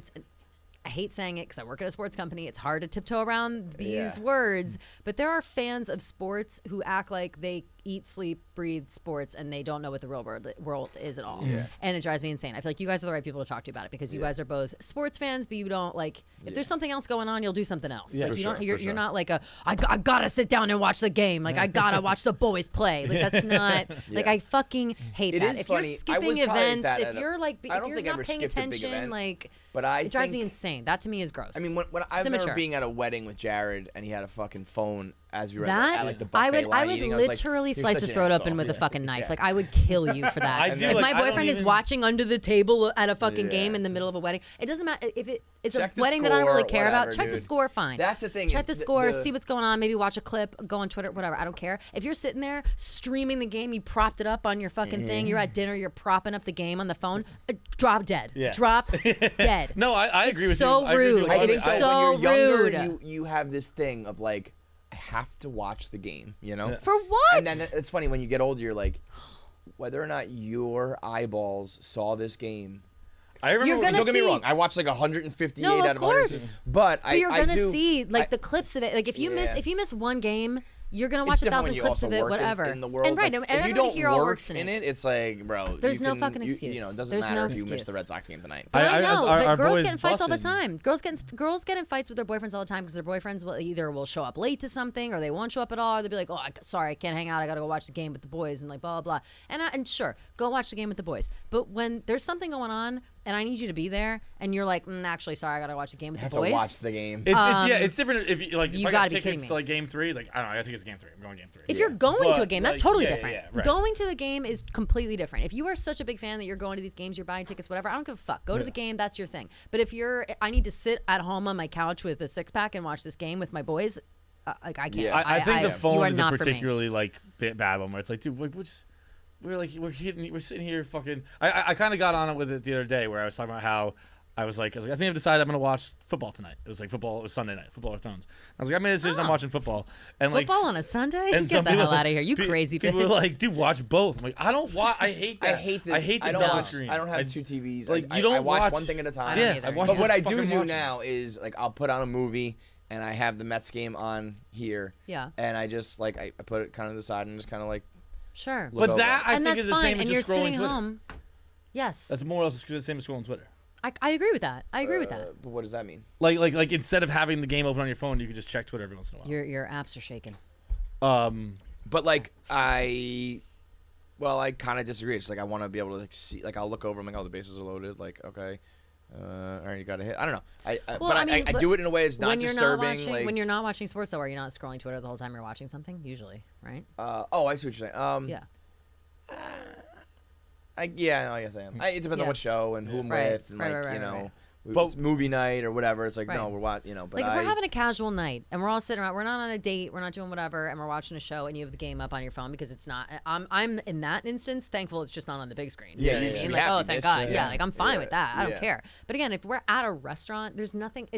I hate saying it because I work at a sports company. It's hard to tiptoe around these words, but there are fans of sports who act like they eat, sleep, breathe sports, and they don't know what the real world is at all. Yeah. And it drives me insane. I feel like you guys are the right people to talk to about it because you guys are both sports fans, but you don't if there's something else going on, you'll do something else. Yeah, like for you don't. sure, You're not like I gotta sit down and watch the game. Like I gotta watch the boys play. Like that's not like I fucking hate It that. is If funny. you're I skipping was probably events, that if at a- you're like, I if don't you're think I not ever paying skipped a big attention, event, like but I it drives me think- insane. That to me is gross. I mean, when I It's remember immature. being at a wedding with Jared and he had a fucking phone as we were That at like the I buffet would line eating. I was like, literally "You're slice such his an throat asshole." open with a Yeah. fucking knife. Yeah. Like I would kill you for that. I do, If like, my I don't boyfriend is even- watching under the table at a fucking Yeah. game in the middle of a wedding, it doesn't matter if it's Check a the wedding that I don't really score, care about. whatever, Check the dude. score, fine. That's the thing. Check is the score, see what's going on. Maybe watch a clip, go on Twitter, whatever. I don't care. If you're sitting there streaming the game, you propped it up on your fucking thing. You're at dinner, you're propping up the game on the phone. Drop dead. Yeah. Drop dead. No, I agree with so you. I agree with you rude. on It that. is I- so when you're rude. younger, you have this thing of like, I have to watch the game, you know? For what? And then it's funny when you get older, you're like, whether or not your eyeballs saw this game. I remember. You're gonna Don't get me see- wrong. I watched like 158 No, of out of 100. course. But But you're gonna do, see like I- the clips of it. Like if you Yeah. miss one game, you're gonna it's watch different 1,000 when you clips also of it, work whatever. in the world. And right, like, and if you everybody don't here all work works in it, it. it's like, bro, There's you no can- fucking you excuse. know, it doesn't There's matter no if you missed the excuse. Red Sox game tonight. I know, our but girls boys get in fights all the busted. time. Girls get in fights with their boyfriends all the time because their boyfriends will show up late to something or they won't show up at all. Or they'll be like, "Oh, sorry, I can't hang out. I gotta go watch the game with the boys," and like blah blah blah. And sure, go watch the game with the boys. But when there's something going on and I need you to be there, and you're like, actually, sorry, I gotta watch the game with You have the boys. to watch the game. It's different if you like. If you I got gotta be kidding tickets me. to like game 3, like I don't know, I got tickets to game 3. I'm going game 3. If you're going to a But, game, that's like, totally yeah, different. yeah, right. Going to the game is completely different. If you are such a big fan that you're going to these games, you're buying tickets, whatever, I don't give a fuck. Go to the game, that's your thing. But if I need to sit at home on my couch with a 6-pack and watch this game with my boys, like I can't. Yeah. I think the you phone are is a not for me. particularly like bad one where it's like, dude, we're sitting here fucking. I kind of got on it with it the other day where I was talking about how I was like, I think I've decided I'm gonna watch football tonight. It was Sunday night, Football of Thrones. I was like, I made a decision. I'm watching football. And Football on a Sunday? and Get some the people- hell out of here! You crazy People bitch. were like, dude, watch both. I'm like, I don't watch. I hate that. I hate the I don't double watch, screen. I don't have two TVs. Like, I you don't watch watch one thing at a time. Yeah, either. I watch. But what I do fucking do watch now is like I'll put on a movie and I have the Mets game on here. Yeah. And I just like I put it kind of to the side and just kind of like Sure. look But over that it. I And think that's is the fine. same as And you're just scrolling sitting Twitter. home. Yes. That's more or less the same as scrolling Twitter. I agree with that. I agree with that. But what does that mean? Like instead of having the game open on your phone, you can just check Twitter every once in a while. Your apps are shaking. But like I kind of disagree. It's like I want to be able to like see. Like I'll look over. I'm like, oh, the bases are loaded. Like okay, all right, you got to hit. I don't know. Well, I do it in a way it's not when you're disturbing. Not watching, like when you're not watching sports, though, are you not scrolling Twitter the whole time you're watching something? Usually, right? oh, I see what you're saying. Yeah. I guess I am. It depends Yeah. on what show and who I'm Right, with and right, like right, you right, know. right. It's movie night or whatever. It's like no, Right. we're watching. But Like if we're having a casual night and we're all sitting around, we're not on a date, we're not doing whatever, and we're watching a show, and you have the game up on your phone because it's not. I'm in that instance thankful it's just not on the big screen. Yeah, You you know, should be like, happy, oh, thank bitch. God. Yeah. Yeah, like I'm fine Yeah. with that. I don't Yeah. care. But again, if we're at a restaurant, there's nothing.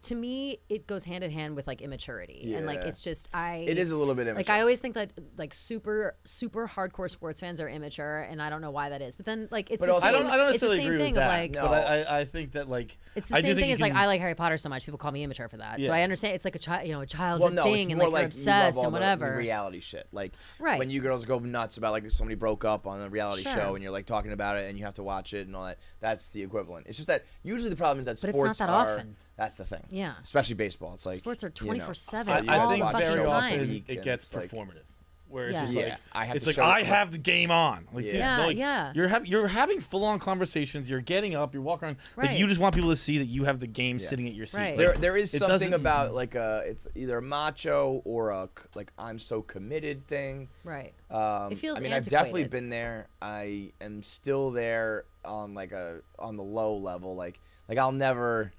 To me, it goes hand in hand with like immaturity, and like Yeah. it's just It is a little bit immature. Like I always think that like super hardcore sports fans are immature, and I don't know why that is. But then like it's But the also- same. I don't it's the necessarily same agree thing with of that. like. No. But I think that like It's the I do same think thing you as like can- I like Harry Potter so much. People call me immature for that. So Yeah. I understand it's like a childhood well, no, thing, it's and more like you're you love obsessed all and the whatever. reality shit. Like Right. when you girls go nuts about like somebody broke up on a reality Sure. show and you're like talking about it and you have to watch it and all that. That's the equivalent. It's just that usually the problem is that But it's not sports that are. often. That's the thing. Yeah. Especially baseball. It's like Sports are you know, 24/7 so you I guys think watch very shows time. often week it and gets it's like- performative. Where it's Yes. just Yeah, like I have it's to like show I it. have the game on. Like, dude, Yeah, like, yeah. You're having full on conversations. You're getting up. You're walking around. Like Right. you just want people to see that you have the game Yeah. sitting at your seat. Right. Like, There is it something doesn't- about like it's either a macho or a like I'm so committed thing. Right. It feels I mean, I've definitely antiquated. been there. I am still there on like on the low level. Like I'll never.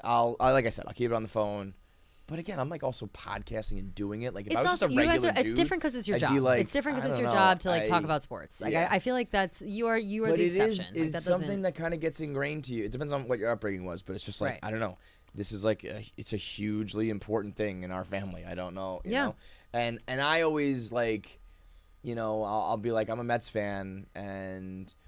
Like I said, I'll keep it on the phone. But again, I'm like also podcasting and doing it. Like if I It's was also just a you regular guys are. It's dude, different because it's your I'd job. be like, It's different because I it's your don't job know, to like talk about sports. Like yeah. I feel like you are but the it is exception. Like, it's that something doesn't. that kind of gets ingrained to you. It depends on what your upbringing was, but it's just like Right. I don't know. This is like it's a hugely important thing in our family. I don't know. You Yeah. know? And I always like, I'll be like I'm a Mets fan,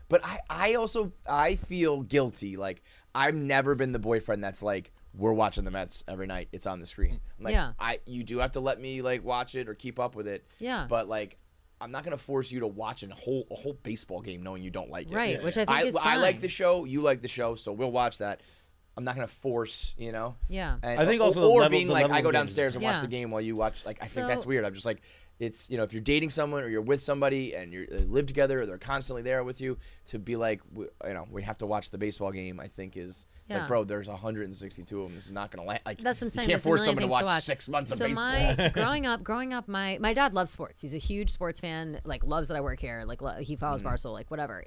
but I feel guilty. Like I've never been the boyfriend that's like we're watching the Mets every night. It's on the screen. I'm like Yeah. you do have to let me like watch it or keep up with it. Yeah. But like. I'm not gonna force you to watch a whole baseball game knowing you don't like it. Right, which I think is I like fine. the show, you like the show, so we'll watch that. I'm not gonna force, Yeah. And, I think also the or level- being the like level I of go game is downstairs and watch Yeah. the game while you watch. Like I think that's So- weird. I'm just like, it's if you're dating someone or you're with somebody and they live together or they're constantly there with you, to be like, we have to watch the baseball game. I think it's Yeah. like, bro, there's 162 of them. This is not gonna like. That's what I'm saying. You can't There's a force million someone to things watch watch. 6 months of So baseball. growing up, my dad loves sports. He's a huge sports fan. Like loves that I work here. Like he follows Mm-hmm. Barstool. Like whatever.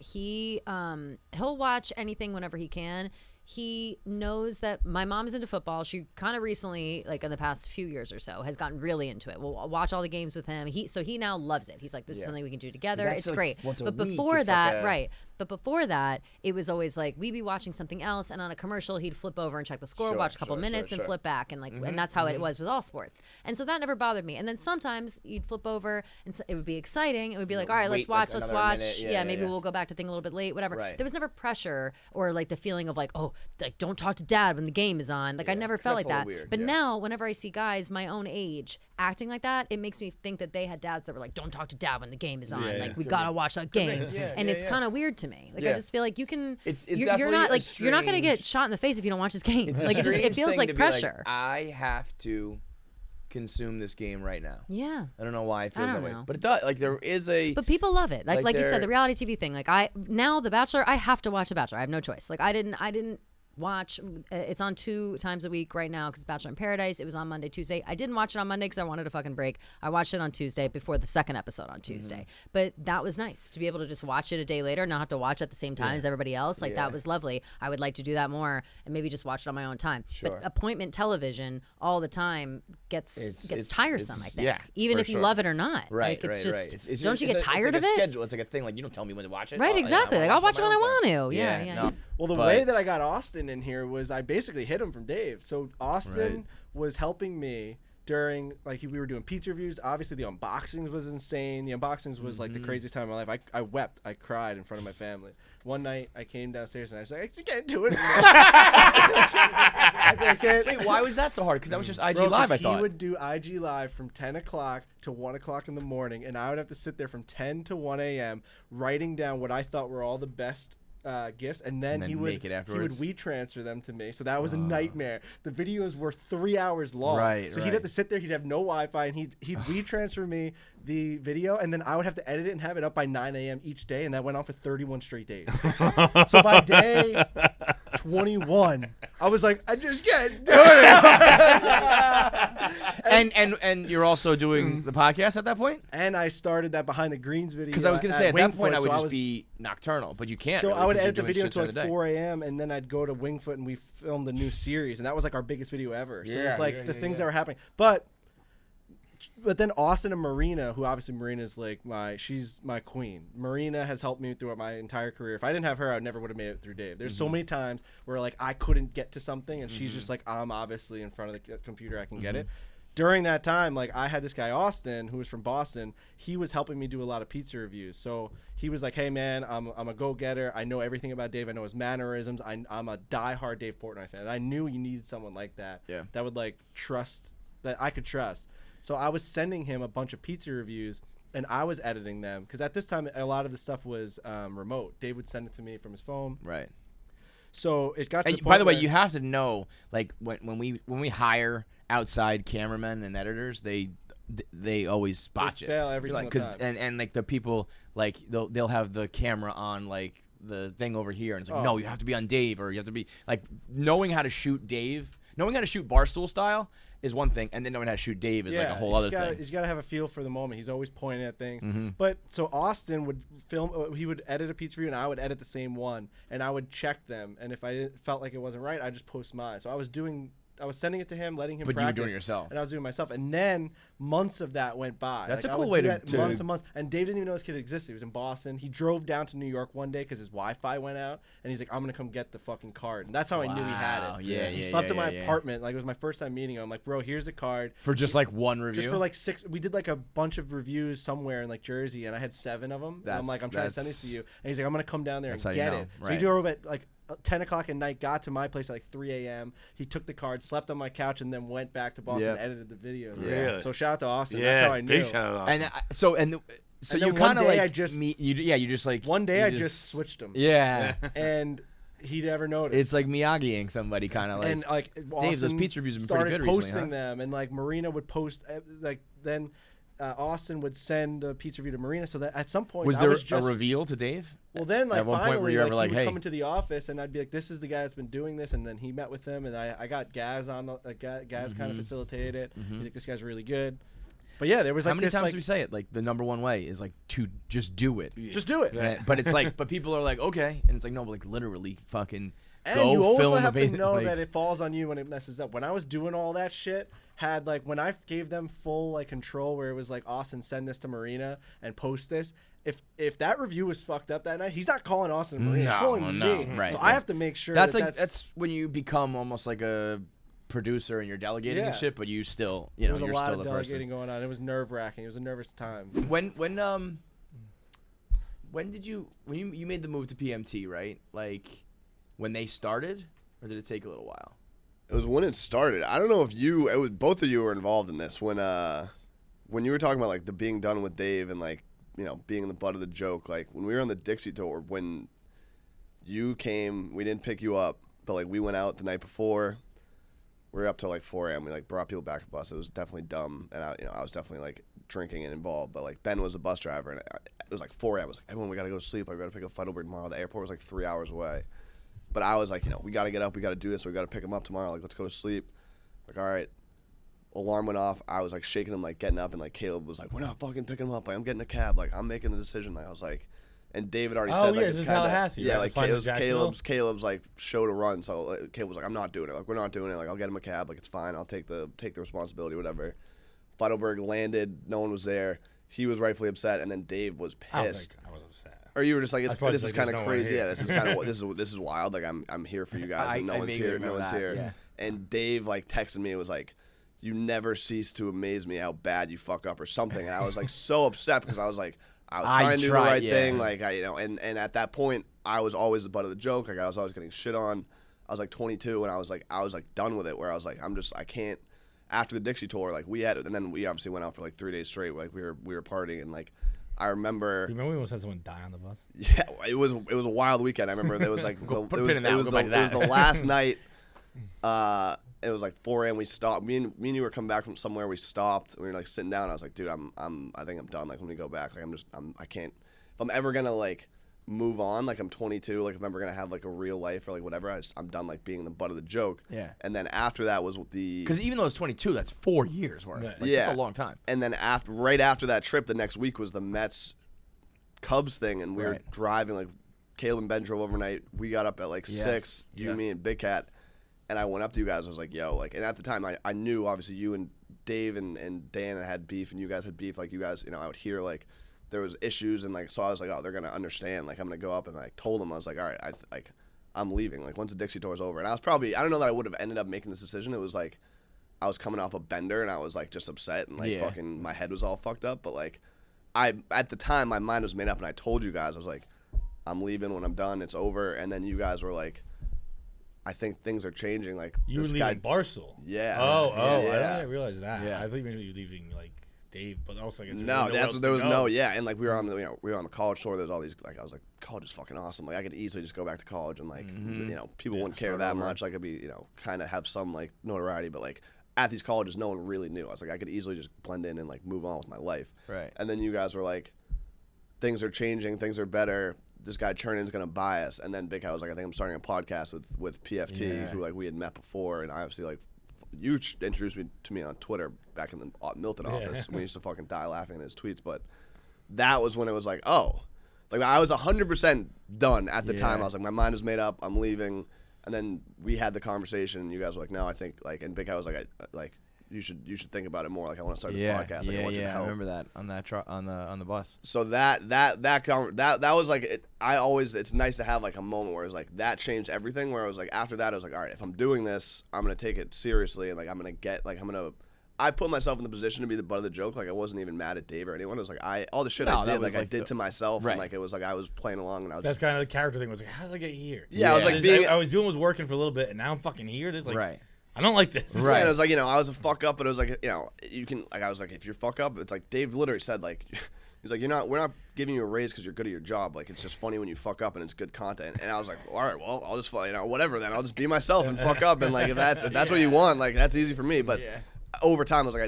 He'll watch anything whenever he can. He knows that my mom's into football. She kind of recently, like in the past few years or so, has gotten really into it. We'll watch all the games with him. He now loves it. He's like, this is Yeah. something we can do together. That's It's like great. once a But week, before it's like that, a- right. But before that, it was always like we'd be watching something else, and on a commercial, he'd flip over and check the score, Sure, watch a couple sure, minutes, sure, and sure. flip back, and and that's how it was with all sports. And so that never bothered me. And then sometimes you'd flip over, and so it would be exciting. It would be like, all right, let's Wait, like, watch, let's another watch. minute. Yeah, Yeah, maybe yeah. we'll go back to thing a little bit late, whatever. Right. There was never pressure or like the feeling of like, oh, like don't talk to dad when the game is on. Like I Yeah, never 'cause felt that's like a that. little weird, But yeah. now, whenever I see guys my own age acting like that, it makes me think that they had dads that were like, don't talk to dad when the game is on. Yeah, like yeah. we gotta watch that game. Yeah, and yeah, it's yeah. kind of weird to me. Like I Yeah. just feel like you can. It's you're definitely not a like you're not gonna get strange- shot in the face if you don't watch this game. It's a Like it strange feels thing like to be pressure. I have to consume this game right now. Yeah. I don't know why it feels don't that way, know. but it does. Like there is a. But people love it. Like you said, they're- the reality TV thing. Like now The Bachelor, I have to watch The Bachelor. I have no choice. Like I didn't watch. It's on 2 times a week right now because Bachelor in Paradise. It was on Monday, Tuesday. I didn't watch it on Monday because I wanted a fucking break. I watched it on Tuesday before the second episode on Tuesday. But that was nice to be able to just watch it a day later, not have to watch it at the same time as everybody else. Like Yeah. that was lovely. I would like to do that more and maybe just watch it on my own time. Sure. But appointment television all the time gets tiresome. I think, yeah, even for if you sure. love it or not. Right, like, it's right, just, right. It's don't you it's get tired like of a it? Schedule. It's like a thing. Like you don't tell me when to watch it. Right, Oh, yeah, exactly. Like I'll watch it when I want to. Yeah, yeah. No. Well, the way that I got Austin in here was I basically hid him from Dave. So Austin was helping me during, like, we were doing pizza reviews. Obviously, the unboxings was insane. The unboxings was like the craziest time of my life. I wept. I cried in front of my family. One night, I came downstairs and I was like, "You can't do it." I said, "I can't." Wait, why was that so hard? Because that was just IG Bro, Live, I he thought. would do IG Live from 10 o'clock to 1 o'clock in the morning, and I would have to sit there from 10 to 1 a.m. writing down what I thought were all the best gifts, and then he would make it afterwards. WeTransfer them to me. So that was a nightmare. The videos were 3 hours long. Right, so he'd have to sit there. He'd have no Wi-Fi, and he'd WeTransfer me the video, and then I would have to edit it and have it up by 9 a.m. each day, and that went on for 31 straight days. So by day 21, I was like, I just can't do it. and you're also doing the podcast at that point? And I started that Behind the Greens video. Because I was going to say, at that point, I would just was, be nocturnal, but you can't. So really, I would 'cause edit the you're doing video shit until during the like day. 4 a.m. and then I'd go to Wingfoot and we filmed the new series, and that was like our biggest video ever. So it was like the things that were happening. But then Austin and Marina, who obviously Marina's like she's my queen. Marina has helped me throughout my entire career. If I didn't have her, I never would have made it through Dave. There's so many times where like I couldn't get to something, and she's just like, I'm obviously in front of the computer, I can get it. During that time, like I had this guy Austin who was from Boston. He was helping me do a lot of pizza reviews. So he was like, "Hey man, I'm a go-getter. I know everything about Dave. I know his mannerisms. I'm a diehard Dave Portnoy fan. And I knew you needed someone like that. Yeah. That would like trust, that I could trust." So I was sending him a bunch of pizza reviews, and I was editing them because at this time a lot of the stuff was remote. Dave would send it to me from his phone. Right. So it got to And the by point the way, where- you have to know, like when we hire outside cameramen and editors, they always botch it. fail every Like, single time. And like the people, like they'll have the camera on like the thing over here, and it's like, no, you have to be on Dave, or you have to be like knowing how to shoot Dave, knowing how to shoot Barstool style is one thing, and then knowing how to shoot Dave is like a whole other thing. He's got to have a feel for the moment. He's always pointing at things. Mm-hmm. But so Austin would film. He would edit a pizza review, and I would edit the same one, and I would check them. And if I felt like it wasn't right, I just post mine. So I was sending it to him, letting him But you were practice. doing it yourself. And I was doing it myself. And then months of that went by. That's Like, a I cool would way do to- that to- months and months. And Dave didn't even know this kid existed. He was in Boston. He drove down to New York one day because his Wi-Fi went out. And he's like, I'm going to come get the fucking card. And that's how I knew he had Wow. it. Yeah, He yeah, slept yeah, in my yeah. apartment. Like, it was my first time meeting him. I'm like, bro, here's the card. For just like one review. Just for like 6, we did like a bunch of reviews somewhere in like Jersey, and I had 7 of them. And I'm like, I'm trying to send these to you, and he's like, I'm gonna come down there and That's how you get know, it. So he right. drove at like 10 o'clock at night, got to my place at like 3 a.m. He took the card, slept on my couch, and then went back to Boston and edited the videos. Really? So shout out to Austin. Yeah, That's how I knew. big shout out to Austin. And so And you then one kind of day like I just- you just like One day you I just switched him. Yeah. And he never noticed. It's like Miyagiing somebody, kind of like. And like Dave, those Austin pizza reviews have been started pretty good posting recently, huh? them, and like Marina would post like then Austin would send the pizza review to Marina, so that at some point was I there was just a reveal to Dave? Well, then, like, At one finally, point where you ever like, he would hey, come into the office, and I'd be like, this is the guy that's been doing this, and then he met with him, and I got Gaz on, Gaz Mm-hmm. kind of facilitated it. He's like, this guy's really good. But yeah, there was like how many this, times like, do we say it? Like the number one way is like to just do it. just do it. But it's like, but people are like, okay, and it's like, no, but like literally, fucking. And go you also film have to a- know like- that it falls on you when it messes up. When I was doing all that shit, had like when I gave them full like control, where it was like, Austin, send this to Marina and post this. If that review was fucked up that night, he's not calling Austin and Marina. He's calling me. Right. So I have to make sure That's that like that's when you become almost like a producer and you're delegating and Yeah. shit, but you still, there know, was a you're lot still of the delegating person. going on. It was nerve wracking. It was a nervous time. When did you made the move to PMT, right? Like when they started, or did it take a little while? It was when it started. I don't know if it was both of you were involved in this when you were talking about like the being done with Dave and like, you know, being the butt of the joke. Like when we were on the Dixie tour, when you came, we didn't pick you up, but like we went out the night before. We were up till like 4 a.m. We like brought people back to the bus. It was definitely dumb, and I was definitely like drinking and involved. But like Ben was a bus driver, and it was like 4 a.m. I was like, everyone, we gotta go to sleep. I gotta pick up Feidelberg tomorrow. The airport was like 3 hours away. But I was like, you know, we got to get up. We got to do this. We got to pick him up tomorrow. Like, let's go to sleep. Like, all right. Alarm went off. I was, like, shaking him, like, getting up. And, like, Caleb was like, we're not fucking picking him up. Like, I'm getting a cab. Like, I'm making the decision. Like, I was like, and David already said, like, yeah, it's in kind of. Tallahassee, Yeah, right? like, Find the Caleb's, like, show to run. So like, Caleb was like, I'm not doing it. Like, we're not doing it. Like, I'll get him a cab. Like, it's fine. I'll take the responsibility, whatever. Feidelberg landed. No one was there. He was rightfully upset. And then Dave was pissed. I was upset. Or you were just like, probably this just is like, kind there's of no one crazy. here. Yeah, this is kind of this is wild. Like I'm here for you guys, and no one's vaguely here. No remember one's that, here. yeah. And Dave like texted me. It was like, you never cease to amaze me how bad you fuck up or something. And I was like so upset because I was like, I was trying to do the right thing. Like and at that point, I was always the butt of the joke. Like I was always getting shit on. I was like 22, and I was like done with it. Where I was like, I can't. After the Dixie tour, like we had it, and then we obviously went out for like 3 days straight. Like we were partying, and like I remember. You remember we almost had someone die on the bus? Yeah, it was a wild weekend. I remember there was like it was the last night. It was like 4 a.m. We stopped. Me and you were coming back from somewhere. We stopped. We were like sitting down. I was like, dude, I think I'm done. Like when we go back, like I can't. If I'm ever gonna like move on, like I'm 22, like if I'm ever gonna have like a real life or like whatever, I'm done like being the butt of the joke. Yeah. And then after that was the. Because even though it's 22, that's 4 years worth. Like, yeah. That's a long time. And then right after that trip, the next week was the Mets Cubs thing, and we were driving. Like Caleb and Ben drove overnight. We got up at like 6. You, me, and Big Cat. And I went up to you guys. I was like, yo, like, and at the time I knew obviously you and Dave and Dan had beef, and you guys had beef. Like you guys, I would hear like there was issues, and like so I was like, oh, they're gonna understand. Like I'm gonna go up, and I told them, I was like, all right, I'm leaving. Like once the Dixie tour's over, and I was probably, I don't know that I would have ended up making this decision. It was like I was coming off a bender, and I was like just upset, and like fucking my head was all fucked up. But like at the time my mind was made up, and I told you guys, I was like, I'm leaving when I'm done. It's over. And then you guys were like, I think things are changing. Like you were leaving Barstool. Yeah. Oh, yeah. I didn't realize that. Yeah. I think maybe you were leaving like Dave, but also like no, that's what there was no. Yeah, and like we were on the college tour. There's all these like I was like, college is fucking awesome. Like I could easily just go back to college and like people wouldn't care that much. Like I'd be kind of have some like notoriety, but like at these colleges no one really knew. I was like I could easily just blend in and like move on with my life. Right. And then you guys were like, things are changing, things are better. This guy Chernin's gonna buy us, and then Big Guy was like, I think I'm starting a podcast with PFT, who like we had met before, and I obviously like you introduced me to me on Twitter back in the Milton office. We used to fucking die laughing at his tweets, but that was when it was like, oh, like I was 100% done at the time. I was like, my mind was made up. I'm leaving, and then we had the conversation, and you guys were like, no, I think like, and Big Guy was like, you should think about it more. Like I want to start this podcast. Like, I want you to help. I remember that on that on the bus. So that was like it's nice to have like a moment where it's like that changed everything. Where I was like after that I was like, all right, if I'm doing this, I'm gonna take it seriously, and like I put myself in the position to be the butt of the joke. Like I wasn't even mad at Dave or anyone. It was like all the shit I did, like I did to myself, and like it was like I was playing along, and I was. That's kind of the character thing. Was like, how did I get here? Yeah, I was like I was doing was working for a little bit, and now I'm fucking here. This like I don't like this. Right. And it was like, I was a fuck up, but it was like, you can, like, I was like, if you're fuck up, it's like, Dave literally said, like, he's like, we're not giving you a raise because you're good at your job. Like, it's just funny when you fuck up and it's good content. And I was like, all right, well, I'll just, whatever then. I'll just be myself and fuck up. And, like, if that's what you want, like, that's easy for me. But over time, I was like,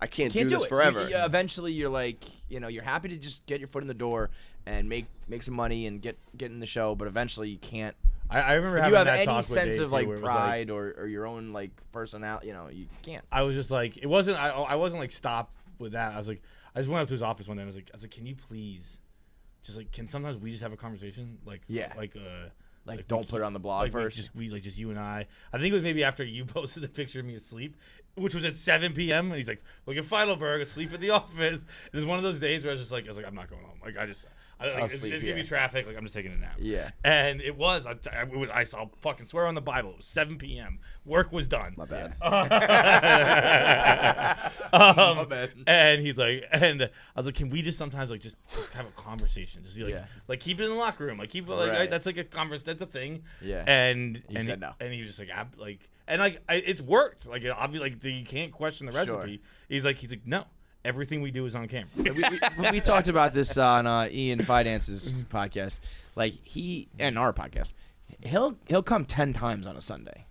I can't do this forever. Eventually, you're like, you're happy to just get your foot in the door and make some money and get in the show. But eventually, you can't. I remember having you have that any talk sense with Dave of like too, pride or your own like personality, you can't. I was just like, it wasn't. I wasn't like stop with that. I was like, I just went up to his office one day. And I was like, can you please, just like, can sometimes we just have a conversation? Like, like don't put it on the blog first. Just you and I. I think it was maybe after you posted the picture of me asleep, which was at 7 p.m. And he's like, look at Feidelberg asleep at the office. It was one of those days where I was like, I'm not going home. Like it's gonna be traffic. Like I'm just taking a nap. Yeah. And it was. I'll fucking swear on the Bible. It was 7 p.m. Work was done. My bad. My bad. And he's like, and I was like, can we just sometimes like just have a conversation? Just like keep it in the locker room. Like keep it like that's like a that's a thing. Yeah. And he said no. And he was just like and like it's worked. Like obviously like you can't question the recipe. Sure. He's like no. Everything we do is on camera. we talked about this on Ian Fidance's podcast. Like and our podcast, he'll come 10 times on a Sunday.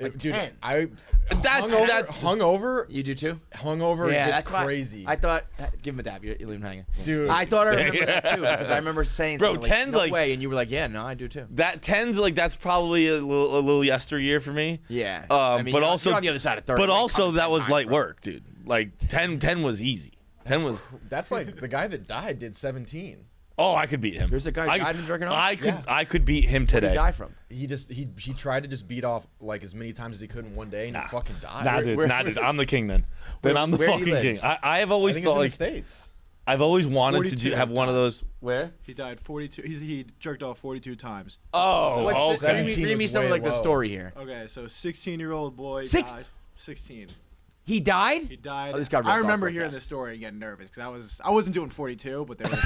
Like dude, 10. That's hungover. You do too. Hungover gets crazy. I thought give him a dab. You leave him hanging. Dude, I thought I remember that too because I remember saying something like, 10's no like way, and you were like, yeah, no, I do too. That 10's like that's probably a little yesteryear for me. Yeah. But also you're on the other side of 30. But also that was light work, dude. Like 10 was easy. 10 was. That's like the guy that died did 17. Oh, I could beat him. There's a guy who died in jerking off? I could beat him today. Where'd he die from? He tried to just beat off like as many times as he could in one day, and he fucking died. Nah, dude. I'm the king then. Then I'm the fucking king. I have always I think thought it's in like the States. I've always wanted to 42 have one of those. Where? He died 42. He jerked off 42 times. Oh, What's the, okay. read me some of like the story here. Okay, so 16-year-old boy Six- died. 16. He died? He died. Oh, this got I ripped off remember real hearing fast. this story and getting nervous because I wasn't doing 42, but there was.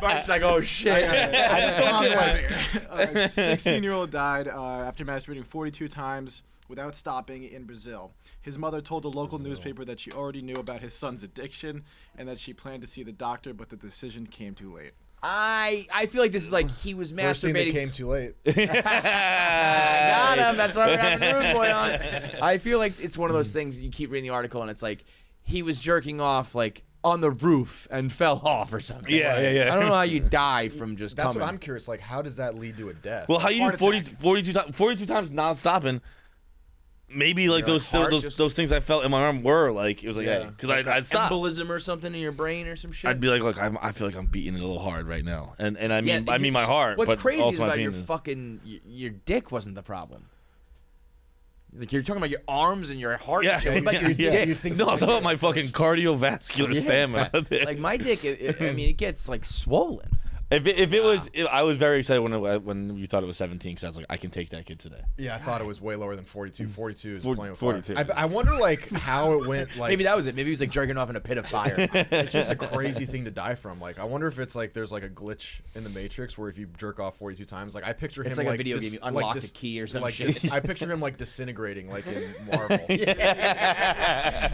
Mark's like, oh shit. I just don't get like a 16-year-old died after masturbating 42 times without stopping in Brazil. His mother told a local newspaper that she already knew about his son's addiction and that she planned to see the doctor, but the decision came too late. I feel like this is like he was First thing that masturbating. came too late. Got him. That's why we're having a rude boy on. I feel like it's one of those things you keep reading the article and it's like he was jerking off like on the roof and fell off or something. Yeah, Like, yeah, yeah. I don't know how you die from just That's coming. what I'm curious. Like, how does that lead to a death? Well, how you Heart do attack. 42 times non-stopping? Maybe like Your those heart those, just- those things I felt in my arm were like it was like Yeah. because I'd stop. Embolism or something in your brain or some shit. I'd be like, look, I feel like I'm beating it a little hard right now, and I mean Yeah, I mean my heart. What's but crazy also is my about your penis. fucking your dick wasn't the problem. Like you're talking about your arms and your heart. and shit. What about your dick? No, I'm talking about my fucking cardiovascular stamina. Like my dick, I mean, it gets like swollen. If it was, I was very excited when you thought it was 17 because I was like, I can take that kid today. Yeah, I thought it was way lower than 42. 42 is 40 playing with 42. fire. I wonder like how it went. Like Maybe that was it. Maybe he was like jerking off in a pit of fire. it's just a crazy thing to die from. Like I wonder if it's like there's like a glitch in the Matrix where if you jerk off 42 times, like I picture him It's like a video game. You unlock the key or some shit. I picture him like disintegrating, like in Marvel.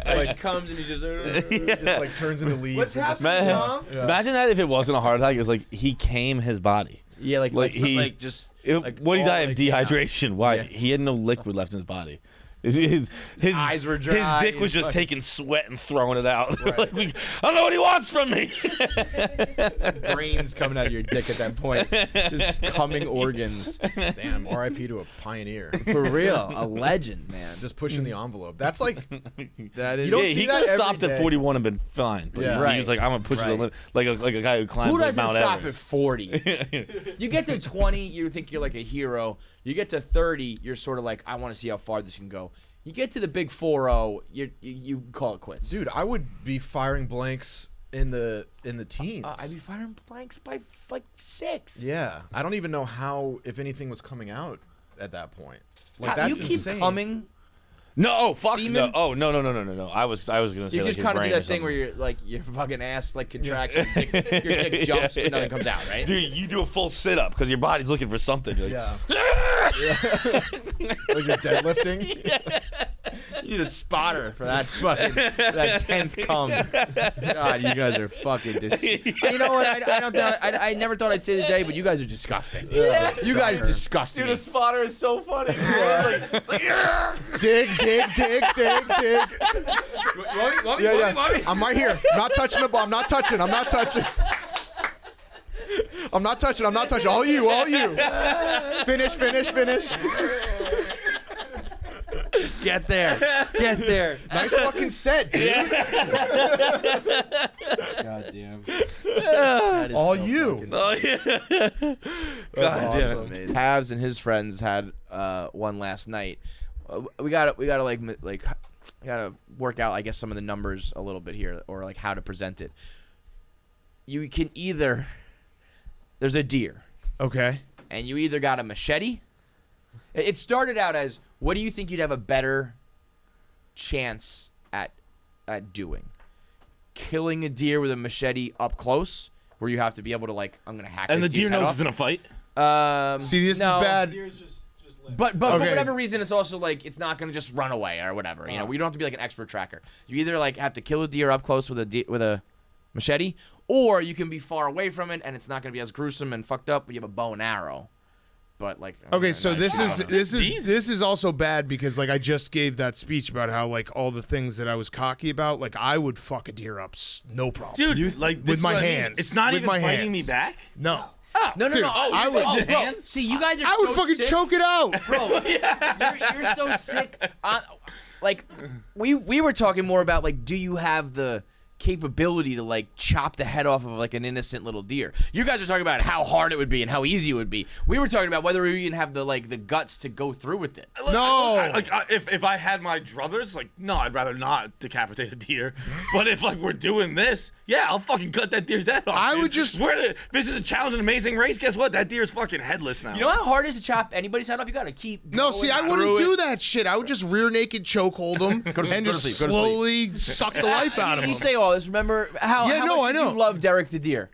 Like he comes and he just like turns into leaves. What's and just- happening, Mom? Yeah. Imagine that if it wasn't a heart attack, it was like he came his body. Yeah, like he like just. What did he die of? like, Dehydration. Why? Yeah. He had no liquid left in his body. His eyes were dry. His dick was His just fucking- taking sweat and throwing it out. Like, I don't know what he wants from me. Brains coming out of your dick at that point. Just coming organs. Damn, R.I.P. to a pioneer. For real, a legend, man. Just pushing the envelope. That's like That is. You don't Yeah, see he that could have every stopped at day. 41 and been fine. But Yeah. he was like, I'm gonna push it to the Right. limit, like a guy who climbs Who like doesn't Mount stop at Everest. 40? You get to 20, you think you're like a hero. You get to 30, you're sort of like, I want to see how far this can go. You get to the big 4-0, you call it quits. dude, I would be firing blanks in the teens. I'd be firing blanks by like 6. Yeah, I don't even know how if anything was coming out at that point. Like How- that's you keep insane. coming. No, oh fuck Semen? no. Oh no. I was gonna say You like just his kind of do brain or that thing where something. you're like your fucking ass like contracts, your dick jumps, but nothing comes out, right? Dude, you do a full sit up because your body's looking for something. You're like, Yeah. Like you're deadlifting. You need a spotter for that fucking that 10th cum. God, you guys are fucking you know what? I never thought I'd say today, but you guys are disgusting. Yeah. You guys disgust dude, me. a spotter is so funny. It's like, dig. Want me? Yeah. I'm right here. I'm not touching the ball. I'm not touching. I'm not touching. All you. Finish. Get there. Nice fucking set, dude. God damn. All you. oh yeah. God Awesome. Tabs and his friends had one last night. We gotta work out, I guess, some of the numbers a little bit here, or like how to present it. You can there's a deer, Okay. and you either got a machete. It started out as, what do you think you'd have a better chance at doing? Killing a deer with a machete up close, where you have to be able to I'm gonna hack. And the this deer deer's head knows off. it's in a fight. See, this no. is bad. But for Okay. whatever reason, it's also it's not gonna just run away or whatever. You know, we don't have to be like an expert tracker. You either have to kill a deer up close with a machete, or you can be far away from it and it's not gonna be as gruesome and fucked up. But you have a bow and arrow. But Okay, so this is also bad because I just gave that speech about how all the things that I was cocky about, I would fuck a deer up no problem. Dude, this with is my what I mean. hands. It's not with even my fighting hands. me back. No. No. Dude, I would. bro, see, you guys are. I would so fucking sick. choke it out, bro. You're so sick. We were talking more about do you have the capability to like chop the head off of like an innocent little deer. You guys are talking about how hard it would be and how easy it would be. We were talking about whether we even have the guts to go through with it. If I had my druthers, like, no, I'd rather not decapitate a deer. But if like we're doing this, yeah, I'll fucking cut that deer's head off. This is a challenge, an amazing race. Guess what? That deer's fucking headless now. You know how hard it is to chop anybody's head off? You gotta keep. No, see, I wouldn't do that shit. I would just rear naked chokehold them and just slowly suck the life out of them. You say all this. Remember how much I know. did you love Derek the deer?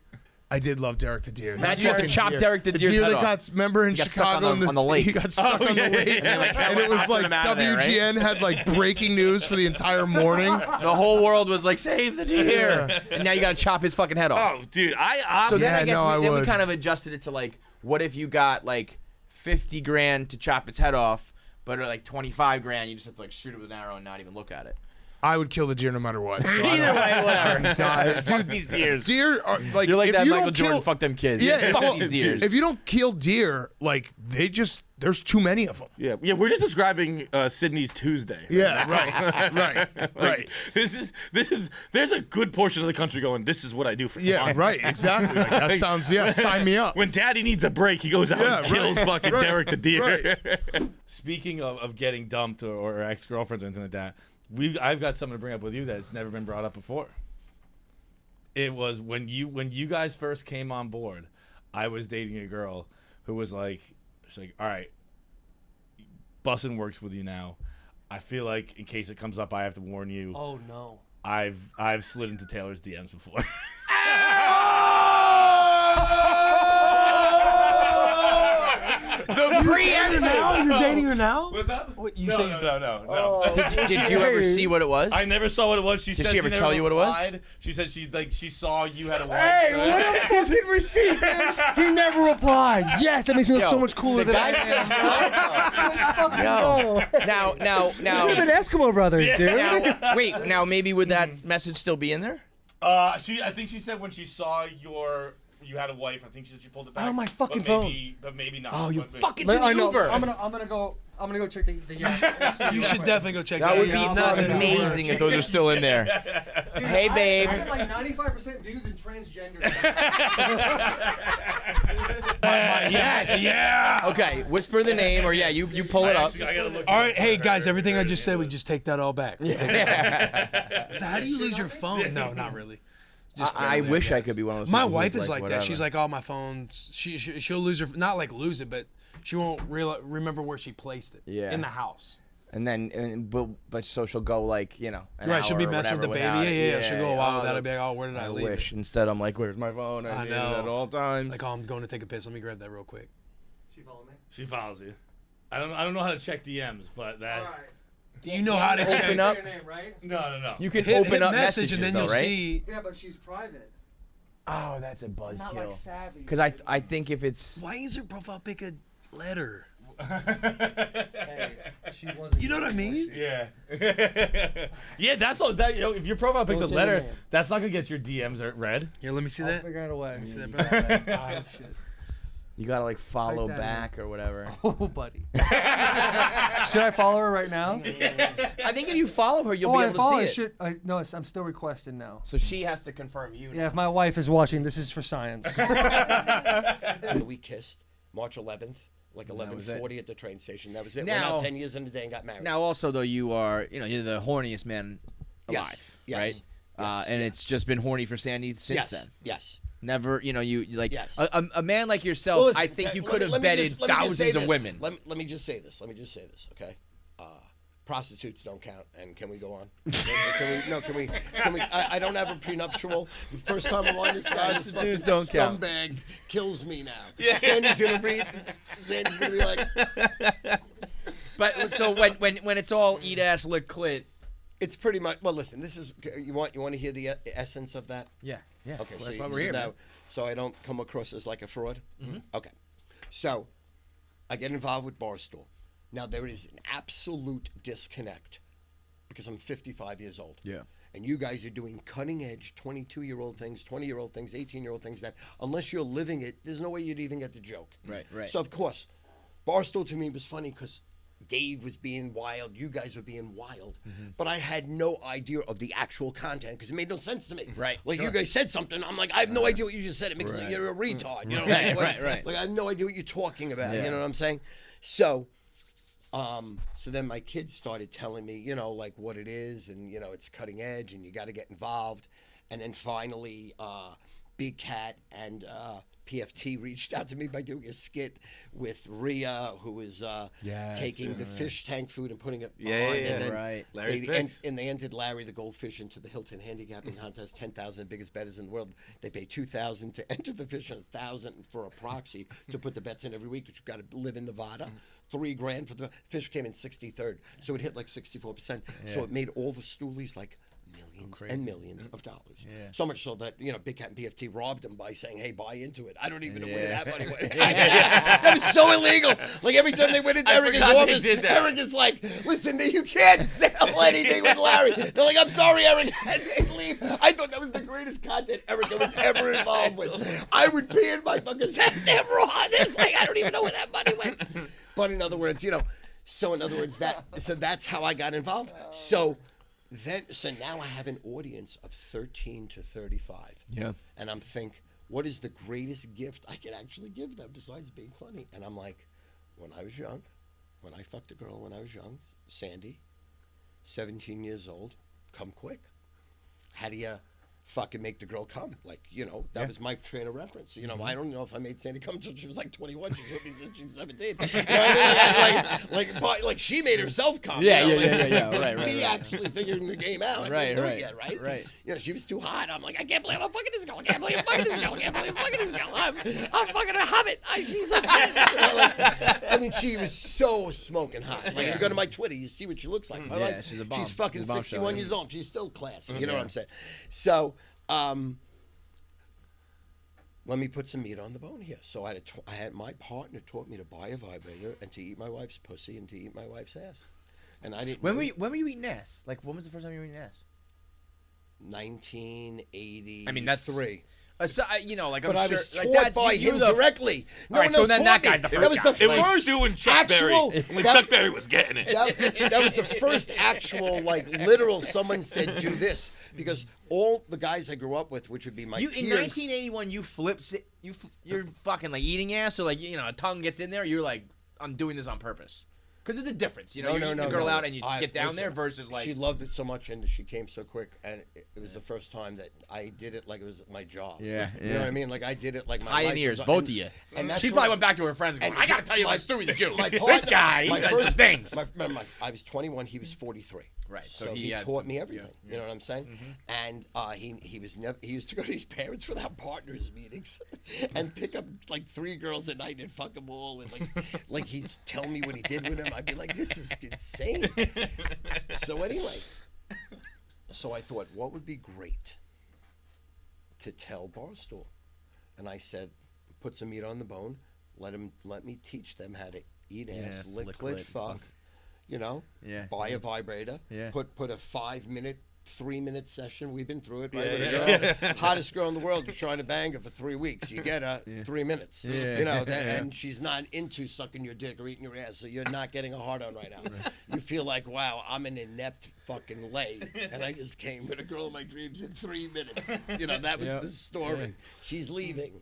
I did love Derek the deer. Imagine you have to chop Derek the deer's deer head that off. got, remember in Chicago on the lake. He got stuck on the lake, and it was like WGN had like breaking news for the entire morning. The whole world was like, save the deer, and now you got to chop his fucking head off. Oh, dude, So then I guess we kind of adjusted it to like, what if you got like $50,000 to chop its head off, but like $25,000 you just have to like shoot it with an arrow and not even look at it. I would kill the deer no matter what. So Either way, whatever. Fuck Fuck these deers. Deer are like, you're like if that you Michael don't Jordan. kill, Fuck them kids. Yeah, fuck these deers. If you don't kill deer, like there's too many of them. Yeah, we're just describing Sydney's Tuesday. Yeah, right. There's a good portion of the country going, this is what I do for fun. Right, exactly. Like, that sounds, sign me up. When Daddy needs a break, he goes out and kills fucking Derek the deer. Right. Speaking of getting dumped or ex-girlfriends or anything like that, I've got something to bring up with you that's never been brought up before. It was when you guys first came on board, I was dating a girl who was like, she's like, all right, Bussin' works with you now. I feel like in case it comes up, I have to warn you. Oh no. I've slid into Taylor's DMs before. The preemptive. You're dating her now? What's up? What, you no, say? No. Did you ever see what it was? I never saw what it was. Did she ever tell you what it was? She said she saw you had a wife. Hey, what a fucking receipt, man. He never replied. Yes, that makes me look so much cooler than I am. Let's fucking go. Now. We've been Eskimo brothers, dude. Now maybe would that message still be in there? I think she said when she saw you had a wife. I think she said she pulled it back. Out of my fucking phone. But maybe not. Oh, you But- fucking Uber. I'm gonna go check the You should definitely go check That that would be out. amazing if those are still in there. Dude, Hey, babe. I had like 95% dudes and transgender. Yes. Yeah. Okay, whisper the name, or you pull it up. I gotta look. All right, hey guys, everything I just said, we just take that all back. So how do you lose your phone? No, not really. Just I barely, wish I guess. could be one of those. My people who's wife is like that. whatever. She's like, oh, my phone. She'll lose her. Not like lose it, but she won't remember where she placed it. Yeah. In the house. And then, but so she'll go like an Right, she'll be hour or messing with the whatever baby. without Yeah. it. She'll go a while without it. Be like, oh, where did I leave wish. it? Instead, I'm like, where's my phone? I need know. it at all times. Like, oh, I'm going to take a piss. Let me grab that real quick. She follows you. I don't know how to check DMs, but that. All right. You know how to check. Open up. Your name, right? No. You can Hit open up message messages and then though, you'll right? see. Yeah, but she's private. Oh, that's a buzzkill. Not like savvy. Because I think if it's Why is her profile pic a letter? Hey, she wasn't. You know what I mean? Yeah. Yeah, that's all. If your profile picks a Don't say letter, your name. that's not gonna get your DMs read. Here, let me see I'll that. figure out a way. Let me see that, brother. Oh shit. you gotta like follow Type that back or whatever. Oh, buddy. Should I follow her right now? I think if you follow her, you'll be I able follow to her. see it. No, I'm still requested now. So she has to confirm you. Yeah, if my wife is watching, this is for science. We kissed March 11th, like that was it. 11:40 at the train station. That was it. Now- We're now 10 years in the day and got married. Now, also though, you're the horniest man alive, Yes. right? Yes. And it's just been horny for Sandy since Yes. then. Yes. Never, you like Yes. a man like yourself. Well, listen, I think you let could me- have let me vetted just- let me just say thousands of this. women. Let me just say this. Okay. Prostitutes don't count. And can we go on? Can we? I don't have a prenuptial. The first time I'm on this guy, this fucking don't count. scumbag kills me now. Sandy's gonna read. Sandy's gonna be like. But so when it's all eat ass lick clit. It's pretty much. Well, listen. This is. You want to hear the essence of that? Yeah. Okay. Well, that's so why we're here. Man. So I don't come across as like a fraud. Mm-hmm. Okay. So I get involved with Barstool. Now there is an absolute disconnect because I'm 55 years old. Yeah. And you guys are doing cutting edge 22-year-old things, 20-year-old things, 18-year-old things that unless you're living it, there's no way you'd even get the joke. Right. So of course, Barstool to me was funny because Dave was being wild, you guys were being wild, but I had no idea of the actual content because it made no sense to me. Right. Like you guys said something, I'm like, I have no idea what you just said. It makes me, you're a retard. You know, Right. Like I have no idea what you're talking about. Yeah. You know what I'm saying? So, so then my kids started telling me, you know, like what it is, and you know, it's cutting edge, and you got to get involved. And then finally, Big Cat and PFT reached out to me by doing a skit with Rhea, who was taking the fish tank food and putting it on. And then they entered Larry the Goldfish into the Hilton handicapping contest. 10,000 biggest bettors in the world. They pay $2,000 to enter the fish and $1,000 for a proxy to put the bets in every week. Because you've got to live in Nevada. $3,000 for the fish came in 63rd, so it hit like 64%. So it made all the stoolies like millions and millions of dollars. So much so that, you know, Big Cat and PFT robbed him by saying, hey, buy into it. I don't even know where that money went. That was so illegal. Like every time they went into Eric's office, Eric is like, listen, you can't sell anything with Larry. They're like, I'm sorry, Eric. And they leave. I thought that was the greatest content Erica was ever involved with. I would pee in my fucking head. They're wrong. It's like, I don't even know where that money went. But in other words, you know, that's how I got involved. So now I have an audience of 13 to 35. Yeah. And I'm thinking, what is the greatest gift I can actually give them besides being funny? And I'm like, when I was young, when I fucked a girl when I was young, Sandy, 17 years old, come quick. How do you fucking make the girl come? Like, you know, that was my train of reference. You know, I don't know if I made Sandy come until she was like 21. She's with me since she's 17. You know what I mean? Like she made herself come. Yeah. But me actually figuring the game out. Right. You know, she was too hot. I'm like, I can't believe I'm fucking this girl. I can't believe I'm fucking this girl. I can't believe I'm fucking this girl. I'm fucking a hobbit. She's a 10. You know, like, I mean, she was so smoking hot. Like, if you go to my Twitter, you see what she looks like. She's a bomb. She's fucking She's a bomb 61 years old. She's still classy. You know what I'm saying? So, let me put some meat on the bone here. So I had my partner taught me to buy a vibrator and to eat my wife's pussy and to eat my wife's ass. And I didn't. When were you eating ass? Like, when was the first time you were eating ass? 1983. I mean, that's 3. So, you know, like, but I'm I sure, was like, taught by him directly. No right, one so else then taught that guy's me. the first That was guy. the It was first Stu and Chuck Berry. When Chuck Berry was getting it. That was the first actual, like, literal. Someone said, "Do this," because all the guys I grew up with, which would be my peers. In 1981, you flipped. You're fucking like eating ass, or like, you know, a tongue gets in there. You're like, I'm doing this on purpose. Because there's a difference, you know. You eat the girl out and you get down there versus like. She loved it so much and she came so quick, and it was the first time that I did it like it was my job. Yeah. You know what I mean? Like I did it like my pioneers, life both of you. And that's she probably went back to her friends and going, I gotta tell you about Stewie the Jew. This guy, he does the things. I was 21, he was 43. Right. So he taught me everything. You know what I'm saying? And he used to go to these parents without partners meetings and pick up like 3 girls a night and fuck them all, and like he'd tell me what he did with them. I'd be like, this is insane. So anyway, I thought, what would be great to tell Barstool? And I said, put some meat on the bone. Let me teach them how to eat ass, lick clit, fuck. You know, buy a vibrator, put a 5-minute, 3-minute session. We've been through it, right? Girl, hottest girl in the world, you're trying to bang her for 3 weeks. You get her 3 minutes. You know, and she's not into sucking your dick or eating your ass, so you're not getting a hard on right now. You feel like, wow, I'm an inept fucking lay, and I just came with a girl of my dreams in 3 minutes. You know, that was the story. She's leaving.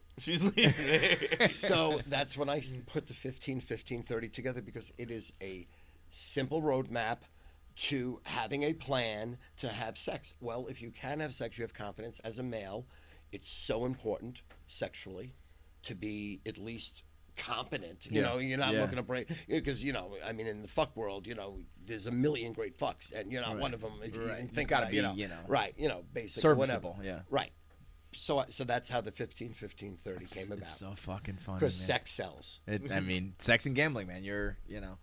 So that's when I put the 15-15-30 together, because it is a simple roadmap to having a plan to have sex. Well, if you can have sex, you have confidence. As a male, it's so important sexually to be at least competent. You know, you're not looking to break, because, you know, I mean, in the fuck world, you know, there's a million great fucks, and you're not one of them. If you even think about it, you know. Right, you know, basically, serviceable, whatever. Right. So that's how the 15-15-30 came about. It's so fucking funny, because sex sells. I mean, sex and gambling, man. You know.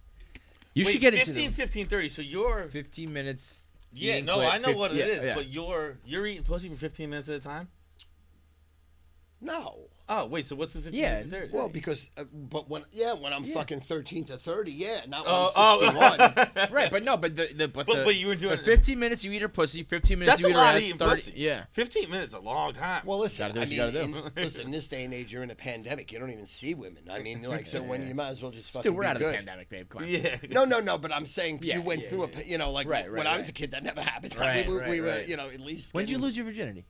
You should get 15-15-30. So you're 15 minutes. Yeah, no, I know what it is, but you're eating pussy for 15 minutes at a time. No. Oh wait, so what's the 15 Yeah. to 30? Well, because but when I'm fucking 13 to 30, not Oh, when I'm 61. Right, but no, but But you were doing 15 minutes you eat her pussy, 15 minutes That's you a eat her lot ass, of eating 30 pussy. Yeah. 15 minutes is a long time. Well, listen, Gotta do what you gotta do. listen, in this day and age, you're in a pandemic. You don't even see women. I mean, like, so when you might as well just fucking Still, we're be out of good. the pandemic, babe. Come on. Yeah. No, but I'm saying Yeah, you went yeah, through right, when right, I was right. a kid, that never happened. Right, we right, were, right. at least. When did you lose your virginity?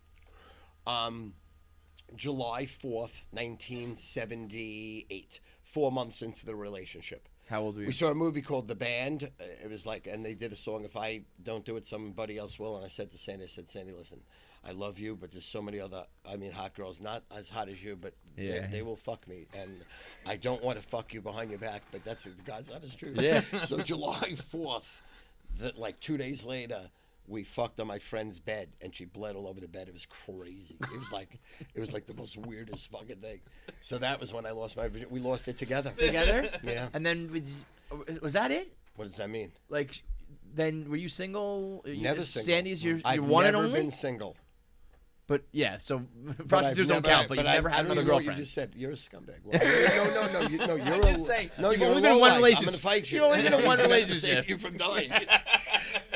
July 4th, 1978. 4 months into the relationship. How old were you? We saw a movie called The Band. It was like, and they did a song, "If I don't do it, somebody else will." And I said to Sandy, Sandy, listen, I love you, but there's so many other, hot girls, not as hot as you, but they will fuck me. And I don't want to fuck you behind your back, but that's God's honest truth. Yeah. So July 4th, like 2 days later, we fucked on my friend's bed, and she bled all over the bed. It was crazy. It was like the most weirdest fucking thing. So that was when I lost my virginity. We lost it together. Together? Yeah. And then, was that it? What does that mean? Like, then were you single? Never single. Sandy's your I've one and never only? been single. But yeah, so But prostitutes I've don't count, but you've never had I don't another even know what girlfriend. you just said. You're a scumbag. Well, no. You're I'm just saying, no, you've you're only a been in one lowlife. I'm relationship. going to fight you. You've only been in He's one gonna have to relationship. save you from dying.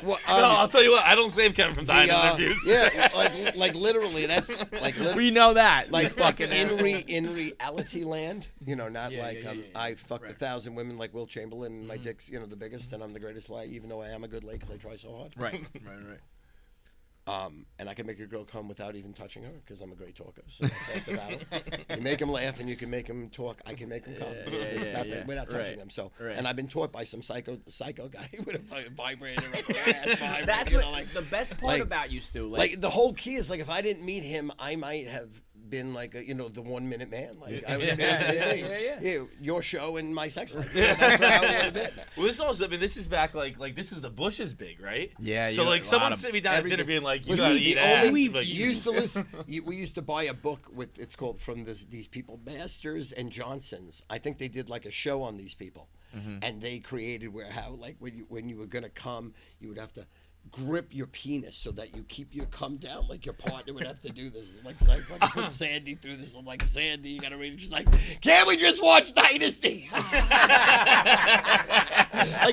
Well, No, I'll tell you what. I don't save Kevin from dying in interviews. Yeah, like literally, that's like We know that. like you fucking asshole. in reality land, not Yeah, like yeah, yeah, I fucked 1,000 women like Will Chamberlain, and my dick's the biggest, and I'm the greatest liar, even though I am a good lay because I try so hard. Right. And I can make a girl come without even touching her because I'm a great talker. So that's half the battle. You make them laugh and you can make them talk. I can make them come without touching them. So, and I've been taught by some psycho guy with a vibrator up her ass. That's what the best part about you, Stu. Like the whole key is like if I didn't meet him, I might have been like the 1 minute man. Like I would have been your show and my sex life. That's what I would have been. Well, this also, this is back like this is the Bush's big, right? Yeah. So like someone sitting me down at dinner being like, "You Listen, gotta eat ass." we Like, used to listen. We used to buy a book with it's called From These People, Masters and Johnsons. I think they did like a show on these people, and they created how like when you were gonna come, you would have to grip your penis so that you keep your cum down, like your partner would have to do this. Like, so I fucking put Sandy through this. I'm like, Sandy, you gotta read it. She's like, can't we just watch Dynasty? Like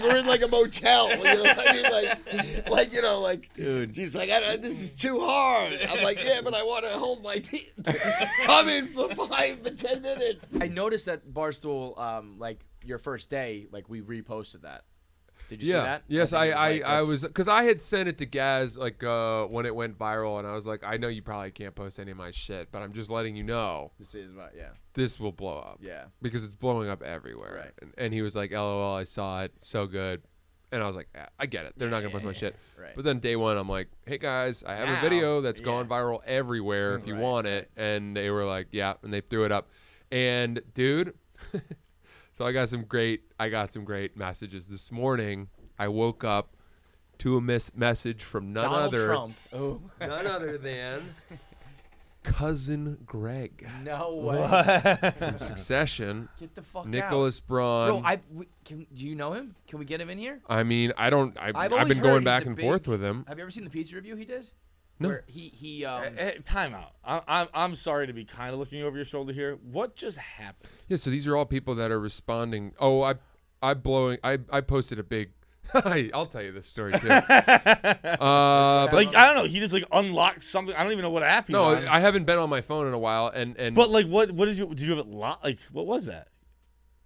we're in like a motel. You know what I mean? Like dude. She's like, this is too hard. I'm like, yeah, but I want to hold my penis. Come in for 5 to 10 minutes. I noticed that Barstool, like your first day, like we reposted that. Did you see that? Yes, I was because I had sent it to Gaz like when it went viral, and I was like, I know you probably can't post any of my shit, but I'm just letting you know This is what, yeah. this will blow up. Yeah. Because it's blowing up everywhere. Right. And he was like, LOL, I saw it, so good. And I was like, I get it. They're not gonna post my shit. Right. But then day one, I'm like, hey guys, I have Now, a video that's gone viral everywhere if you Right, want it. And they were like, yeah, and they threw it up. And dude, so I got some great messages this morning. I woke up to a message from none Donald other Trump. Oh. none other than cousin Greg. No way. From Succession. Get the fuck Nicholas out. Braun. Bro, do you know him? Can we get him in here? I mean, I've always been heard going he's back a and big- forth with him. Have you ever seen the pizza review he did? No. Where he time out. I'm sorry to be kind of looking over your shoulder here. What just happened? Yeah, so these are all people that are responding. Oh, I posted a big I'll tell you this story too. Like I don't know, he just like unlocked something. I don't even know what app he's No, on. I haven't been on my phone in a while, and But like, what did you have it locked? Like, what was that?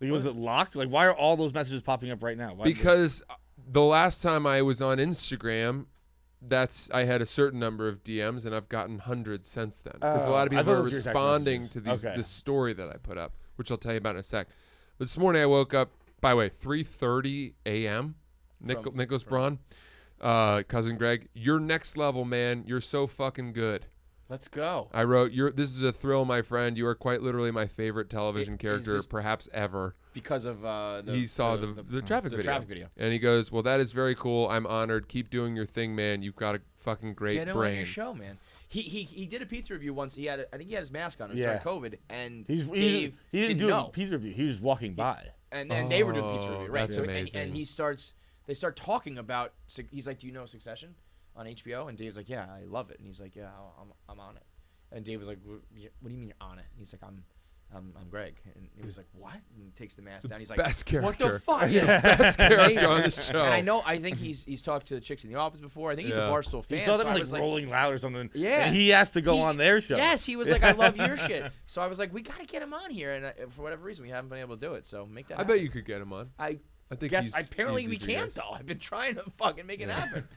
Like, was it locked? Like, why are all those messages popping up right now? Why because the last time I was on Instagram, I had a certain number of DMs, and I've gotten hundreds since then. Because a lot of I people thought are those were your text responding messages. to Okay. this story that I put up, which I'll tell you about in a sec. But this morning I woke up, by the way, 3:30 a.m. Nicholas Braun, cousin Greg, you're next level, man. You're so fucking good. Let's go. I wrote, this is a thrill, my friend. You are quite literally my favorite television character, perhaps ever. Because of he saw the traffic video. Traffic video. And he goes, well, that is very cool. I'm honored. Keep doing your thing, man. You've got a fucking great Get him brain. on your show, man. He did a pizza review once. I think he had his mask on. It was Yeah. during COVID, and he Dave didn't do know. a pizza review. He was just walking by. And they were doing pizza review, right? That's So, amazing. and they start talking about. He's like, "Do you know Succession on HBO?" And Dave's like, "Yeah, I love it." And he's like, "Yeah, I'm on it." And Dave was like, "What do you mean you're on it?" And he's like, I'm Greg. And he was like, what? And he takes the mask down. He's like, best what the character. fuck? Best character on the show. And I think he's talked to the chicks in the office before. I think he's a Barstool fan. He saw them so I like was Rolling Loud or something. Yeah. And he asked to go on their show. Yes, he was like, I love your shit. So I was like, we got to get him on here. And for whatever reason, we haven't been able to do it. So make that I happen. bet you could get him on. I think guess he's apparently easy we for you can't, guys. though. I've been trying to fucking make it happen.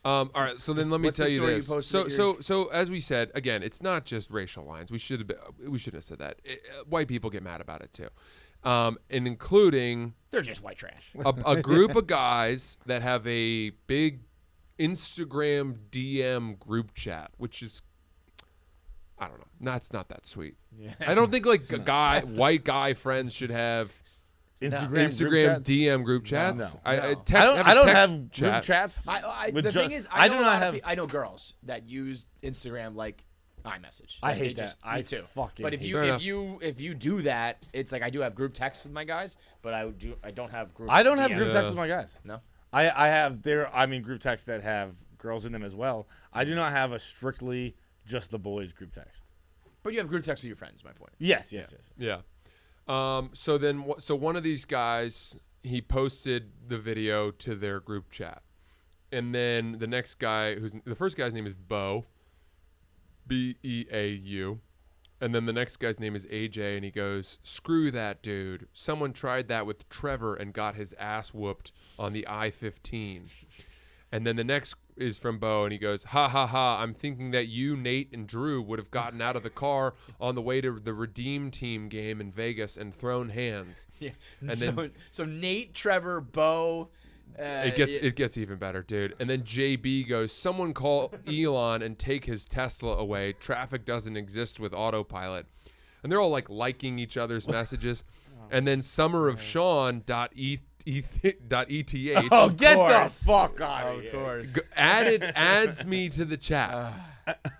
All right, so then let me What's the tell you story you this. posted So as we said, again, it's not just racial lines. We shouldn't have said that. White people get mad about it too, and including they're just white trash. A group of guys that have a big Instagram DM group chat, which is, I don't know, that's not that sweet. Yeah. I don't think like white guy friends should have. Instagram DM group chats. No. I don't text have group chat. chats. The thing is, I know girls that use Instagram like iMessage. I Like, hate they that. Just, I me too. fucking But if hate you do that, it's like I do have group texts with my guys, but I don't have group. I don't have DMs. group texts with my guys. No. I have group texts that have girls in them as well. I do not have a strictly just the boys group text. But you have group texts with your friends. Is my point. Yes. Yeah. So one of these guys, he posted the video to their group chat, and then the next guy, the first guy's name is Beau, Beau, and then the next guy's name is AJ, and he goes, "Screw that dude! Someone tried that with Trevor and got his ass whooped on the I-15." And then the next is from Beau, and he goes, "Ha ha ha! I'm thinking that you, Nate, and Drew would have gotten out of the car on the way to the Redeem Team game in Vegas and thrown hands." Yeah. And then So Nate, Trevor, Beau. it gets even better, dude. And then JB goes, "Someone call Elon and take his Tesla away. Traffic doesn't exist with autopilot." And they're all like liking each other's messages. And then Summer of Sean .eth. Oh, get the fuck out of here. Of course. Adds me to the chat.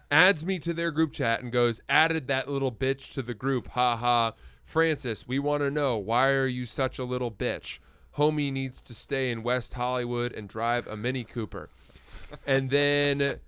Adds me to their group chat and goes, "Added that little bitch to the group. Ha ha. Francis, we want to know, why are you such a little bitch? Homie needs to stay in West Hollywood and drive a Mini Cooper." And then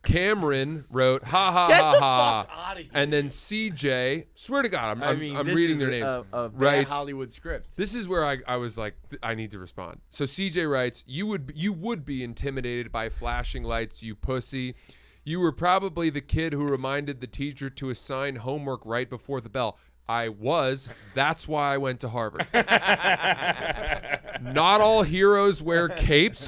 Cameron wrote, "Ha ha Get ha the ha." fuck outta here. And then CJ, swear to God, I'm this reading is their names. A bad writes, Hollywood script. This is where I was like, I need to respond. So CJ writes, you would be intimidated by flashing lights, you pussy. You were probably the kid who reminded the teacher to assign homework right before the bell. I was. That's why I went to Harvard. Not all heroes wear capes, ?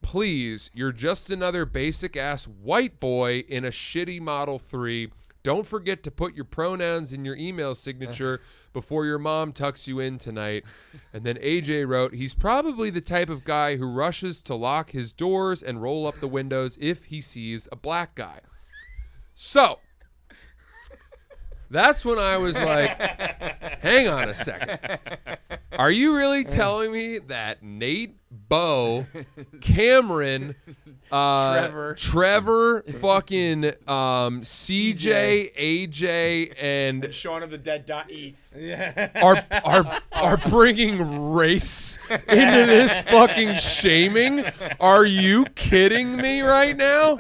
Please, you're just another basic ass white boy in a shitty Model 3. Don't forget to put your pronouns in your email signature before your mom tucks you in tonight. And then AJ wrote, he's probably the type of guy who rushes to lock his doors and roll up the windows if he sees a black guy. So that's when I was like, hang on a second. Are you really telling me that Nate, Beau, Cameron, Trevor, fucking CJ, AJ, and Shaun of the Dead.eth. are bringing race into this fucking shaming? Are you kidding me right now?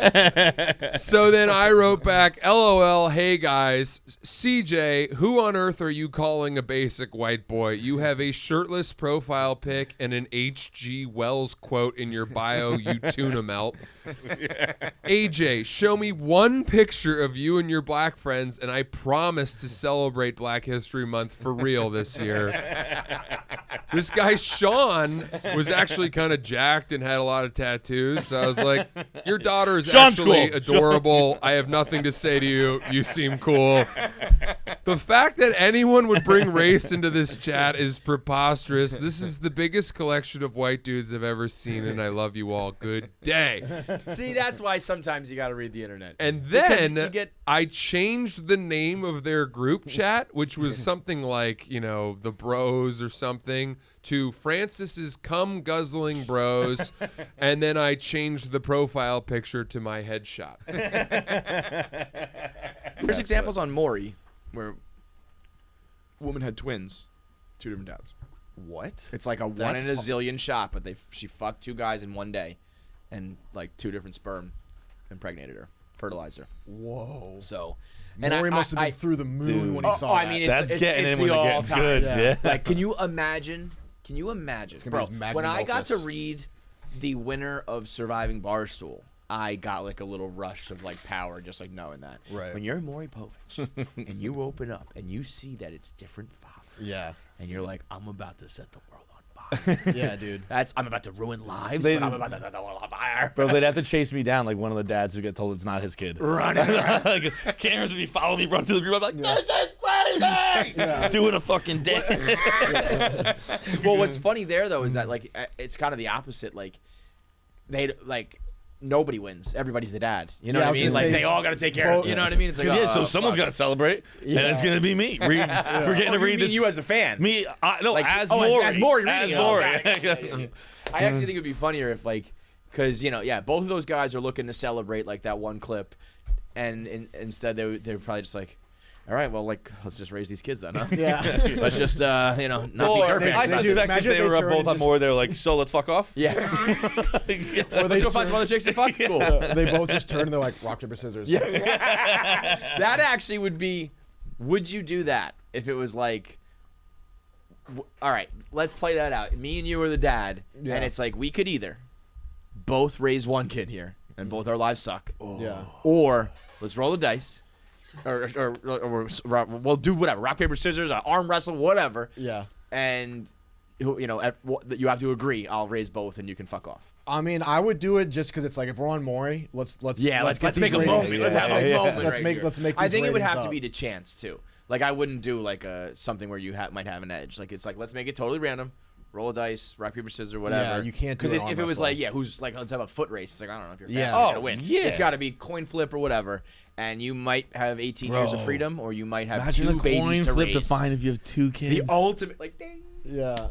So then I wrote back, LOL, hey guys, CJ, who on earth are you calling a basic white boy? You have a shirtless profile pic and an H.G. Wells quote in your bio, you tuna melt. AJ, show me one picture of you and your black friends, and I promise to celebrate Black History Month for real this year. This guy Sean was actually kind of jacked and had a lot of tattoos, so I was like, your daughter is Sean's actually cool. adorable. I have nothing to say to you. You seem cool. The fact that anyone would bring race into this chat is preposterous. This is the biggest collection of white dudes I've ever seen, and I love you all. Good day. See, that's why sometimes you got to read the internet. And Because then you get I changed the name of their group chat, which was something like, the Bros or something, to Francis's Cum Guzzling Bros. And then I changed the profile picture to my headshot. There's examples on Maury where a woman had twins, 2 different dads. What? It's like a one in a zillion shot, but she fucked 2 guys in one day, and like 2 different sperm impregnated her, fertilized her. Whoa. So And Maury must have been through the moon when he saw that. I mean, That's it's getting it's in the when it all gets time. good. Yeah. Like, can you imagine? Can you imagine, It's gonna be bro? his magnum When I got to opus. read the winner of Surviving Barstool, I got like a little rush of like power, just like knowing that. Right. When you're Maury Povich and you open up and you see that it's different fathers. Yeah. And you're like, I'm about to set the world on fire. Yeah, dude. I'm about to ruin lives, They- but I'm about to set the world on fire. Bro, they'd have to chase me down like one of the dads who get told it's not his kid. Running around. Like, cameras would be following me, run through the group. I'm like, this is crazy! Doing a fucking dance. Well, what's funny there though is that like it's kind of the opposite. Like they like nobody wins. Everybody's the dad. You know Yeah, what I I was mean? gonna Like say- they all got to take care of. You know what I mean? It's like Yeah, so oh, someone's fuck. got to celebrate, and it's gonna be me. For getting to read mean this. you as a fan. Me, no, Like, as oh, Maury. as Maury As reading it. Oh, Maury. got it. Yeah. I actually think it'd be funnier if like, because both of those guys are looking to celebrate like that one clip, and instead they're probably just like, all right, well, like let's just raise these kids then, huh? Yeah. Let's just not be Or dirtbags. I suspect if Imagine they they were turn both and on just- Maury, they were like, so let's fuck off? Yeah. Or Let's go find some other chicks to fuck. Cool. They both just turn and they're like, rock, paper, scissors. Yeah. That actually would be. Would you do that if it was like, all right, let's play that out. Me and you are the dad, Yeah. and it's like we could either both raise one kid here, and both our lives suck. Yeah. Or let's roll the dice, or we'll do whatever, rock paper scissors, arm wrestle, whatever. Yeah. And you have to agree. I'll raise both, and you can fuck off. I mean, I would do it just because it's like if we're on Maury, let's Let's get make these a ratings. moment. Let's have a moment. Let's right make here. let's make. I these think it would ratings have to up. be to chance too. Like I wouldn't do like something where you might have an edge. Like it's like let's make it totally random. Roll a dice, rock paper scissors, whatever. Yeah, you can't do because an if arm it was wrestle. like who's like let's have a foot race. It's like I don't know if you're fast, Yeah. you're gonna win. yeah. It's got to be coin flip or whatever. And you might have 18 years of Bro. freedom, or you might have Imagine two a coin babies to flip raise. to find if you have two kids. The ultimate, like ding. Yeah.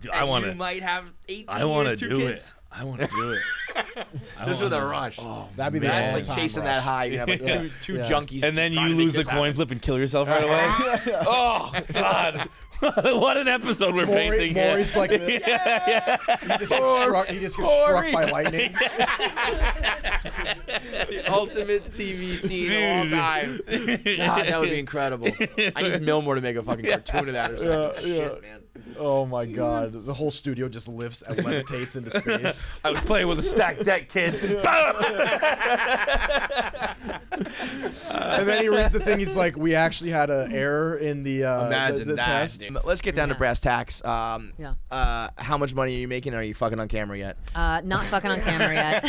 Dude, I And want You to. might have 18 I want to years, two do kids. it. I want to do it. Just with a rush. Oh, That'd be the That's like all-time chasing rush. that high. You have like two Yeah. junkies. and then trying you to make lose the this coin happen. flip and kill yourself right away. Oh God! What an episode we're painting. here. Maury's like, he just gets struck by lightning. The ultimate TV scene of all time. God, that would be incredible. I need Milmore to make a fucking cartoon of that or something. Yeah, Shit, man. Oh my God! The whole studio just lifts and levitates into space. I was playing with a stacked deck, kid. And then he reads the thing. He's like, "We actually had an error in the Imagine the that. test." Dude. Let's get down to Yeah. brass tacks. Yeah. How much money are you making? Are you fucking on camera yet? Not fucking on camera yet.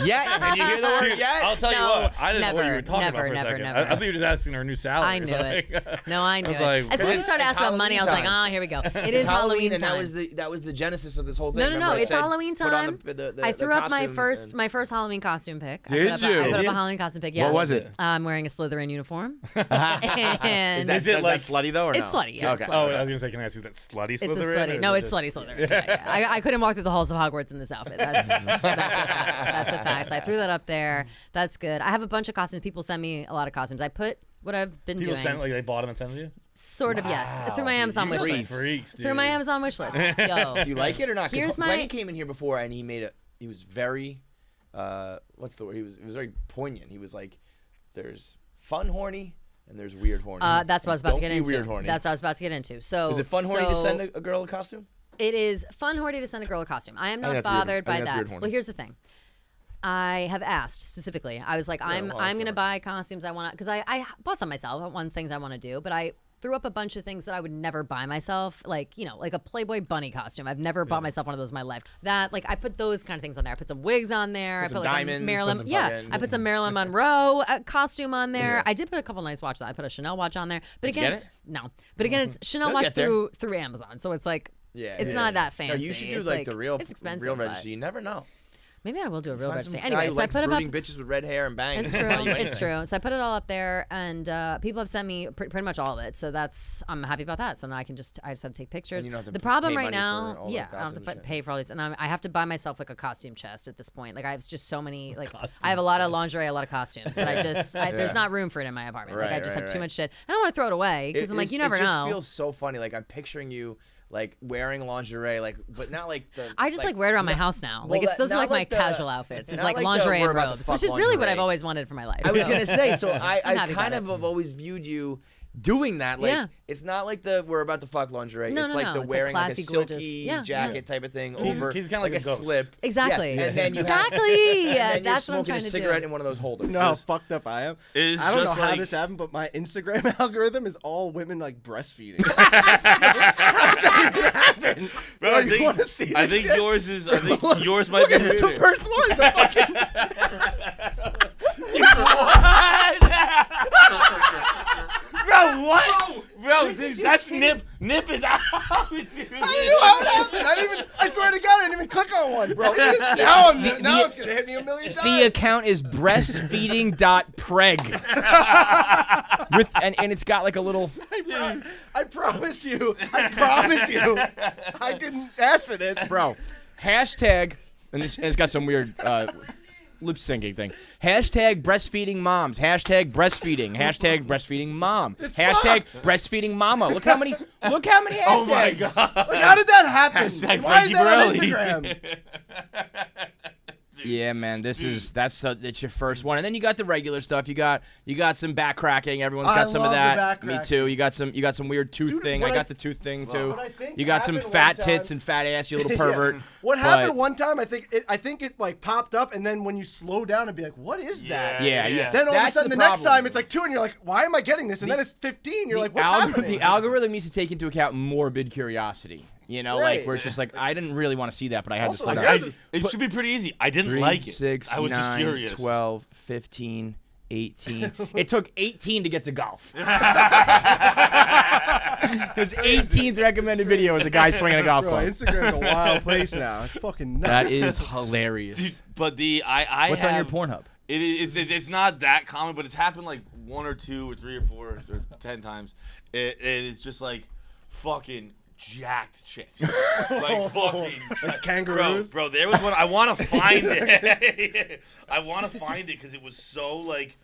Yet? Did you hear the word Dude, yet? I'll tell you No, what. I didn't know what you never, were talking about for a never, second. never. I thought you were just asking her new salary. I knew it. No, I knew was it. like, As soon as you It's started asking about money, I was like, Halloween here we go. It It's is Halloween and time. that was the genesis of this whole thing. No, Remember I it's said, Halloween put on time. the I the threw up my costumes first Halloween costume pic. Did I you? put up Did a you? Halloween costume pic. Yeah. What was it? I'm wearing a Slytherin uniform. And Is it like slutty though, or it's no? slutty. Yeah, it's Okay. slutty. Oh, I was gonna say, can I ask you that slutty It's a Slytherin? slutty. or No, is it's it slutty Slytherin. Yeah. I couldn't walk through the halls of Hogwarts in this outfit. That's a fact. That's a fact. So I threw that up there. That's good. I have a bunch of costumes. People send me a lot of costumes. I put what I've been People doing. send they bought them and sent them to you. Sort of, yes. Through my Dude, Amazon you wish guys are list. freaks, Through my dude. Amazon wish list. Yo. Do you like it or not? Here's Because Brenny my- came in here before and he was very, what's the word? It was very poignant. He was like, there's fun horny and there's weird horny. That's what I was about to Don't get be into. weird horny. That's what I was about to get into. So Is it fun horny to send a girl a costume? It is fun horny to send a girl a costume. I am not that's weird. bothered I by think that's that. weird horny. Well, here's the thing. I have asked specifically. I was like, I'm gonna buy costumes. I want to because I bought some myself. One things I want to do, but I threw up a bunch of things that I would never buy myself, like like a Playboy bunny costume. I've never bought myself one of those in my life. That I put those kind of things on there. I put some wigs on there. I some put diamonds, a Marilyn. put some Yeah, fucking- I put some Marilyn Monroe costume on there. I did put a couple nice watches on. I put a Chanel watch on there. But Did you again, get it's, no. But again, it's Chanel You'll watch get there. through Amazon. So it's like. Yeah, It's not that No, fancy. you should do It's like the real, It's expensive. real but registry. You never know. Maybe I will do a real Find some registry. guy Anyway, who so I likes put it up. brooding bitches with red hair and bangs. It's true. You might It's true. So I put it all up there, and people have sent me pretty much all of it. So I'm happy about that. So now I just have to take pictures. you don't have to The problem pay right money now, for all the yeah, I don't have to costumes, pay for all these, and I have to buy myself like a costume chest at this point. Like I have just so many. Like I have a lot of lingerie, a lot of costumes that there's not room for it in my apartment. Like I just have too much shit. I don't want to throw it away because I'm like, you never It just know. feels so funny. Like I'm picturing you like wearing lingerie, like, but not like the. I just like wear it around my house now. Like those are like my casual outfits. It's like not lingerie we're and about to robes, fuck which is really what I've lingerie. always wanted for my life. I was so. gonna say, so I happy kind about of have always viewed you doing that. Like, Yeah. it's not like the we're about to fuck lingerie. No, it's no, like no. the It's wearing like a classy, silky gorgeous- jacket type of thing He's over kinda like a ghost. slip. Exactly. Yes. And then you Exactly. Have, Yeah, and then that's you're what I'm smoking trying a to cigarette do. in one of those holders. You know how fucked up I am? It's I don't know just how like- this happened, but my Instagram algorithm is all women like breastfeeding. How did that even happen? Bro, Bro, I you think, want to see I this think shit? yours is. I think yours might Look be at this, the weirder. first one. Is a fucking... Bro, what? Bro, dude, that's Nip. Nip is out. I didn't know how it happened. I swear to God, I didn't even click on one, bro. Now it's gonna hit me a million times. The account is breastfeeding.preg. With and it's got like a little. I promise you. I didn't ask for this, Bro, hashtag, and it's got some weird lip syncing thing. Hashtag breastfeeding moms. Hashtag breastfeeding. Hashtag breastfeeding mom. Hashtag breastfeeding mama. Look how many hashtags. Oh my god. Like, how did that happen? Hashtag Why is Frankie that on Borrelli. Instagram? Yeah, man, that's your first one, and then you got the regular stuff. You got some back cracking. Everyone's got some of love the that. back Me cracking. too. You got some weird tooth thing. I what got the tooth thing too. What I think You got some happened fat one time- tits and fat ass, you little pervert. What But- happened one time? I think it like popped up, and then when you slow down and be like, "What is that?" Yeah. Then all That's of a sudden, the the next problem. time it's like 2, and you're like, "Why am I getting this?" And then it's 15. You're like, "What's happening?" The algorithm needs to take into account morbid curiosity. You know, Right. like where it's just like I didn't really want to see that, but I had to slow Also, down. It should be pretty easy. I didn't 3, like it. 6, I was 9, just curious. 12, 15, 18. It took 18 to get to golf. His 18th recommended video was a guy swinging a golf Bro, club. Instagram's a wild place now. It's fucking nuts. That is hilarious. Dude, but I What's on your have- Pornhub? It's not that common, but it's happened like 1 or 2 or 3 or 4 or 10 times. It's just like fucking jacked chicks, like fucking Like kangaroos. Bro, there was one. I want to find it. I want to find it because it was so like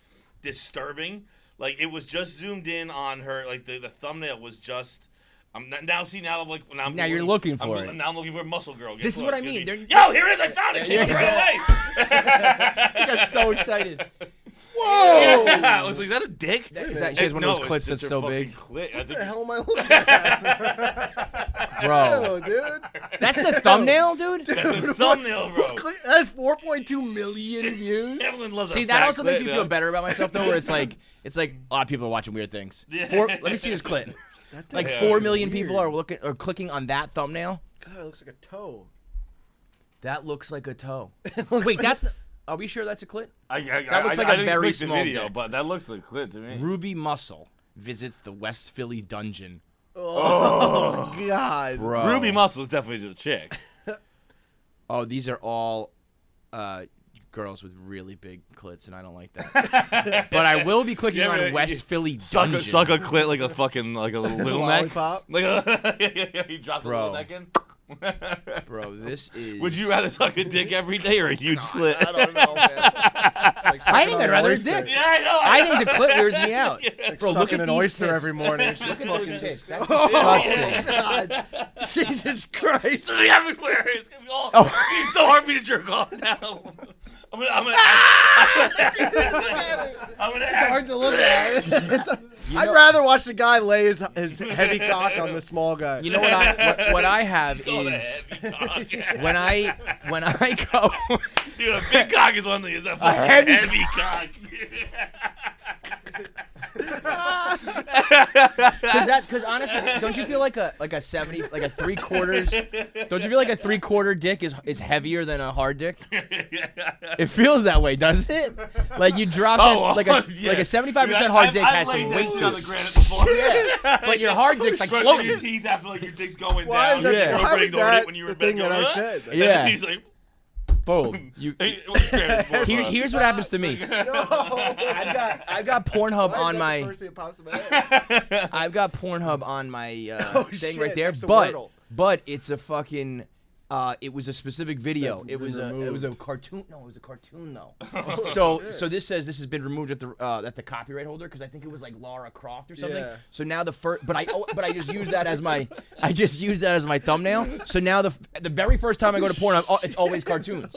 disturbing. Like it was just zoomed in on her. Like the thumbnail was just. Now I'm like Now you're looking for it. Now I'm looking for a muscle girl. Guess This is what I It's gonna mean. be- They're- Yo, here it is! I found it. Yeah. Right away. You got so excited. Whoa! Yeah. I was like, is that a dick? Is that- she has one of those clits that's her so fucking big. Clit. I What think the hell am I looking at? Bro. Ew, dude. That's the thumbnail, dude? That's a thumbnail, bro. That's 4.2 million views. Everyone loves See, a that fat also makes clit, me though. feel better about myself, though, where it's like a lot of people are watching weird things. Yeah. Let me see this clit. Like Yeah, 4 it's million weird. people are clicking on that thumbnail. God, it looks like a toe. That looks like a toe. Wait, that's. Are we sure that's a clit? That looks like I a didn't very click small the video, dick. but that looks like clit to me. Ruby Muscle visits the West Philly dungeon. Oh, God. Bro. Ruby Muscle is definitely just a chick. Oh, these are all girls with really big clits, and I don't like that. But I will be clicking Yeah, on but West you Philly Suck dungeon. a clit like a fucking like a little neck. Lollipop. Like a, you drop the Bro. little neck in. Bro, this is. Would you rather suck a dick every day or a huge clit? I don't know, man. Like I think sucking I'd on rather an his oyster. dick. Yeah, I know. I think the clip weirds me out. Like Bro, look sucking at an these oyster tits. every morning. It's just Look at those fucking tits. That's Oh, disgusting. God. Jesus Christ. It's gonna be everywhere. It's gonna be all. Oh. It's so hard for me to jerk off now. I'm gonna It's hard to look at. I'd rather watch the guy lay his heavy cock on the small guy. You know what I have is when I go. Dude, a big cock is one thing. It's a fucking heavy heavy cock. Because honestly, don't you feel like a 70, like a 3/4? Don't you feel like a 3/4 dick is heavier than a hard dick? It feels that way, doesn't it? Like you drop like a 75% hard dick has some weight to it. Yeah, but your hard dick's like Brushing your floating. teeth after like your dick's going Why down. is that- Your why girlfriend was ignored that it when you were the in bed thing that going, I "Huh?" said? And Yeah. then he's like, Boom. Here's what happens to me. I've got Pornhub on my. I've got Pornhub on my thing right there, next to but Wordle. but it's a fucking It was a specific video. That's It was been a cartoon. No, it was a cartoon though. So this says this has been removed at the copyright holder because I think it was like Lara Croft or something. Yeah. So now the first, but I just used that as my thumbnail. So now the very first time I go to porn, it's always cartoons.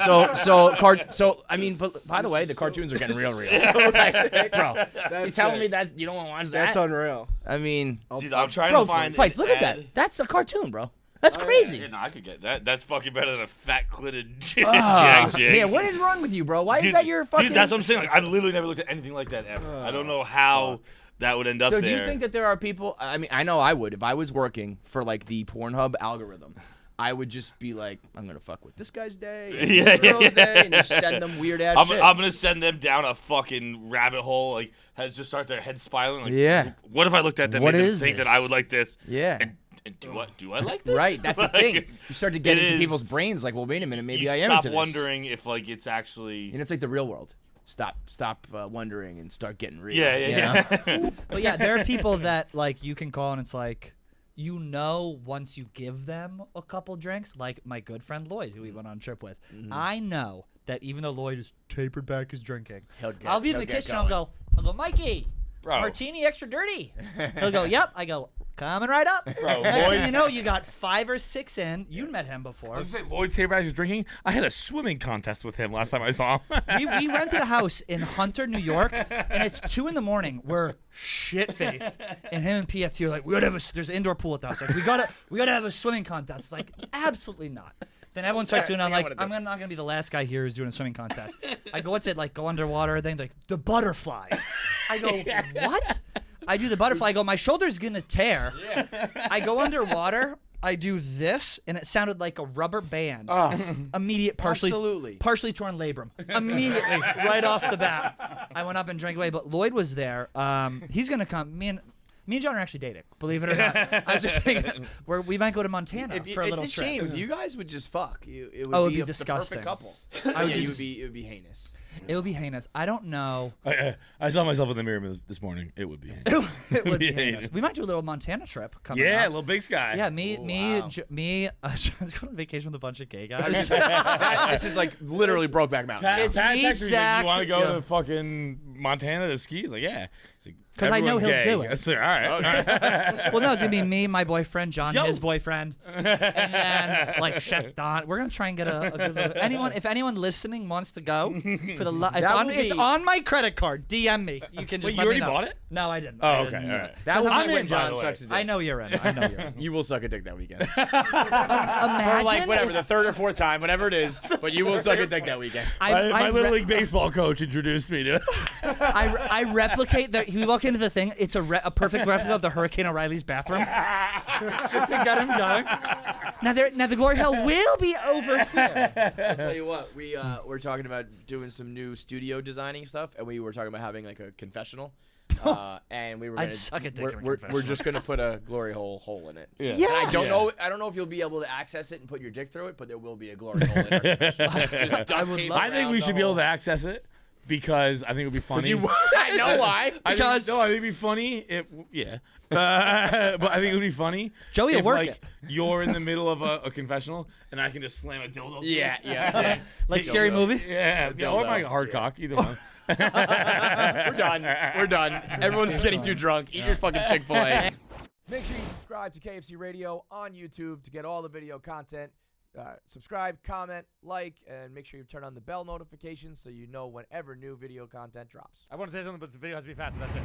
So I mean, but by the way, the cartoons are getting real. Like, bro, you telling me that you don't want to watch that? That's unreal. I mean, Dude, I'm trying bro, to find Fights. Look at that. That's a cartoon, bro. That's crazy. Yeah, no, I could get that. That's fucking better than a fat clitted jag. Yeah, what is wrong with you, bro? Why is that your fucking? Dude, that's what I'm saying. Like, I literally never looked at anything like that ever. I don't know how that would end up So there. do you think that there are people? I mean, I know I would if I was working for like the Pornhub algorithm. I would just be like, I'm gonna fuck with this guy's day, and this girl's day, and just send them weird ass shit. I'm gonna send them down a fucking rabbit hole. Like, just start their head spiraling. Like, Yeah. What if I looked at them and think that I would like this? Yeah. And do I like this? Right, that's the thing. You start to get into people's brains. Like, well, wait a minute, maybe I am into Stop this. wondering if like it's actually. And it's like the real world. Stop wondering and start getting real. Yeah. Well, yeah, there are people that like you can call and it's like, you know, once you give them a couple drinks, like my good friend Lloyd, who we went on a trip with, I know that even though Lloyd is tapered back his drinking, I'll be in the kitchen. I'll go, Mikey, martini extra dirty. He'll go, yep. I go, coming right up. Bro, next thing you know, you got 5 or 6 in. You met him before. I was saying, Lloyd Taber is drinking. I had a swimming contest with him last time I saw him. we rented a house in Hunter, New York, and it's 2 a.m. We're shit-faced, and him and PFT are like, we gotta have there's an indoor pool at the house. Like, we gotta have a swimming contest. It's like, absolutely not. Then everyone starts doing it. I'm like, I'm not gonna be the last guy here who's doing a swimming contest. I go, what's it like? Go underwater. Then like the butterfly. I go, what? I do the butterfly. I go, my shoulder's gonna tear. I go underwater. I do this, and it sounded like a rubber band. Immediate, partially torn labrum. Immediately, right off the bat, I went up and drank away. But Lloyd was there. He's gonna come. Me and John are actually dating. Believe it or not. I was just saying, we might go to Montana for a little trip. It's a shame if you guys would just fuck. It would be the disgusting. perfect couple. It would be heinous. It would be heinous. I don't know. I saw myself in the mirror this morning. It would be heinous. It would be heinous. We might do a little Montana trip coming up. Yeah, a little Big Sky. Yeah, me. John's going on vacation with a bunch of gay guys. This is like literally Brokeback Mountain. It's me, Zach. You want to go to fucking Montana to ski? He's like, yeah. Because I know he'll gay. do it. It's like, all right. Well, no, it's gonna be me, my boyfriend, John, his boyfriend, and then like Chef Don. We're gonna try and get a good if anyone listening wants to go for the it's on my credit card. DM me. You can just. Wait, let you me already know. bought it? No, I didn't. Oh, okay, all right. That would I'm be when in, John sucks a dick. I know you're in. I know you're in. You will suck a dick that weekend. Imagine for like whatever the 3rd or 4th time, whatever it is, but you will suck a dick that weekend. My little league baseball coach introduced me to. I replicate that. We walk into the thing. It's a perfect replica of the Hurricane O'Reilly's bathroom, just to get him going. Now the glory hell will be over here. I'll tell you what, we're talking about doing some new studio designing stuff, and we were talking about having like a confessional. And we were I'd suck a dick in a we're confessional. just gonna put a glory hole in it. Yeah. And I don't know if you'll be able to access it and put your dick through it, but there will be a glory hole in it. I think we should be able to access it. Because I think it would be funny. I know why. I think it'd be funny. But I think it would be funny. Joey will if, work like, it. You're in the middle of a confessional, and I can just slam a dildo. Yeah. Like Scary Movie. Yeah, or my hard cock, either one. We're done. Everyone's getting too drunk. Eat your fucking Chick-fil-A. Make sure you subscribe to KFC Radio on YouTube to get all the video content. Subscribe, comment, like, and make sure you turn on the bell notifications so you know whenever new video content drops. I want to say something, but the video has to be fast, so that's it.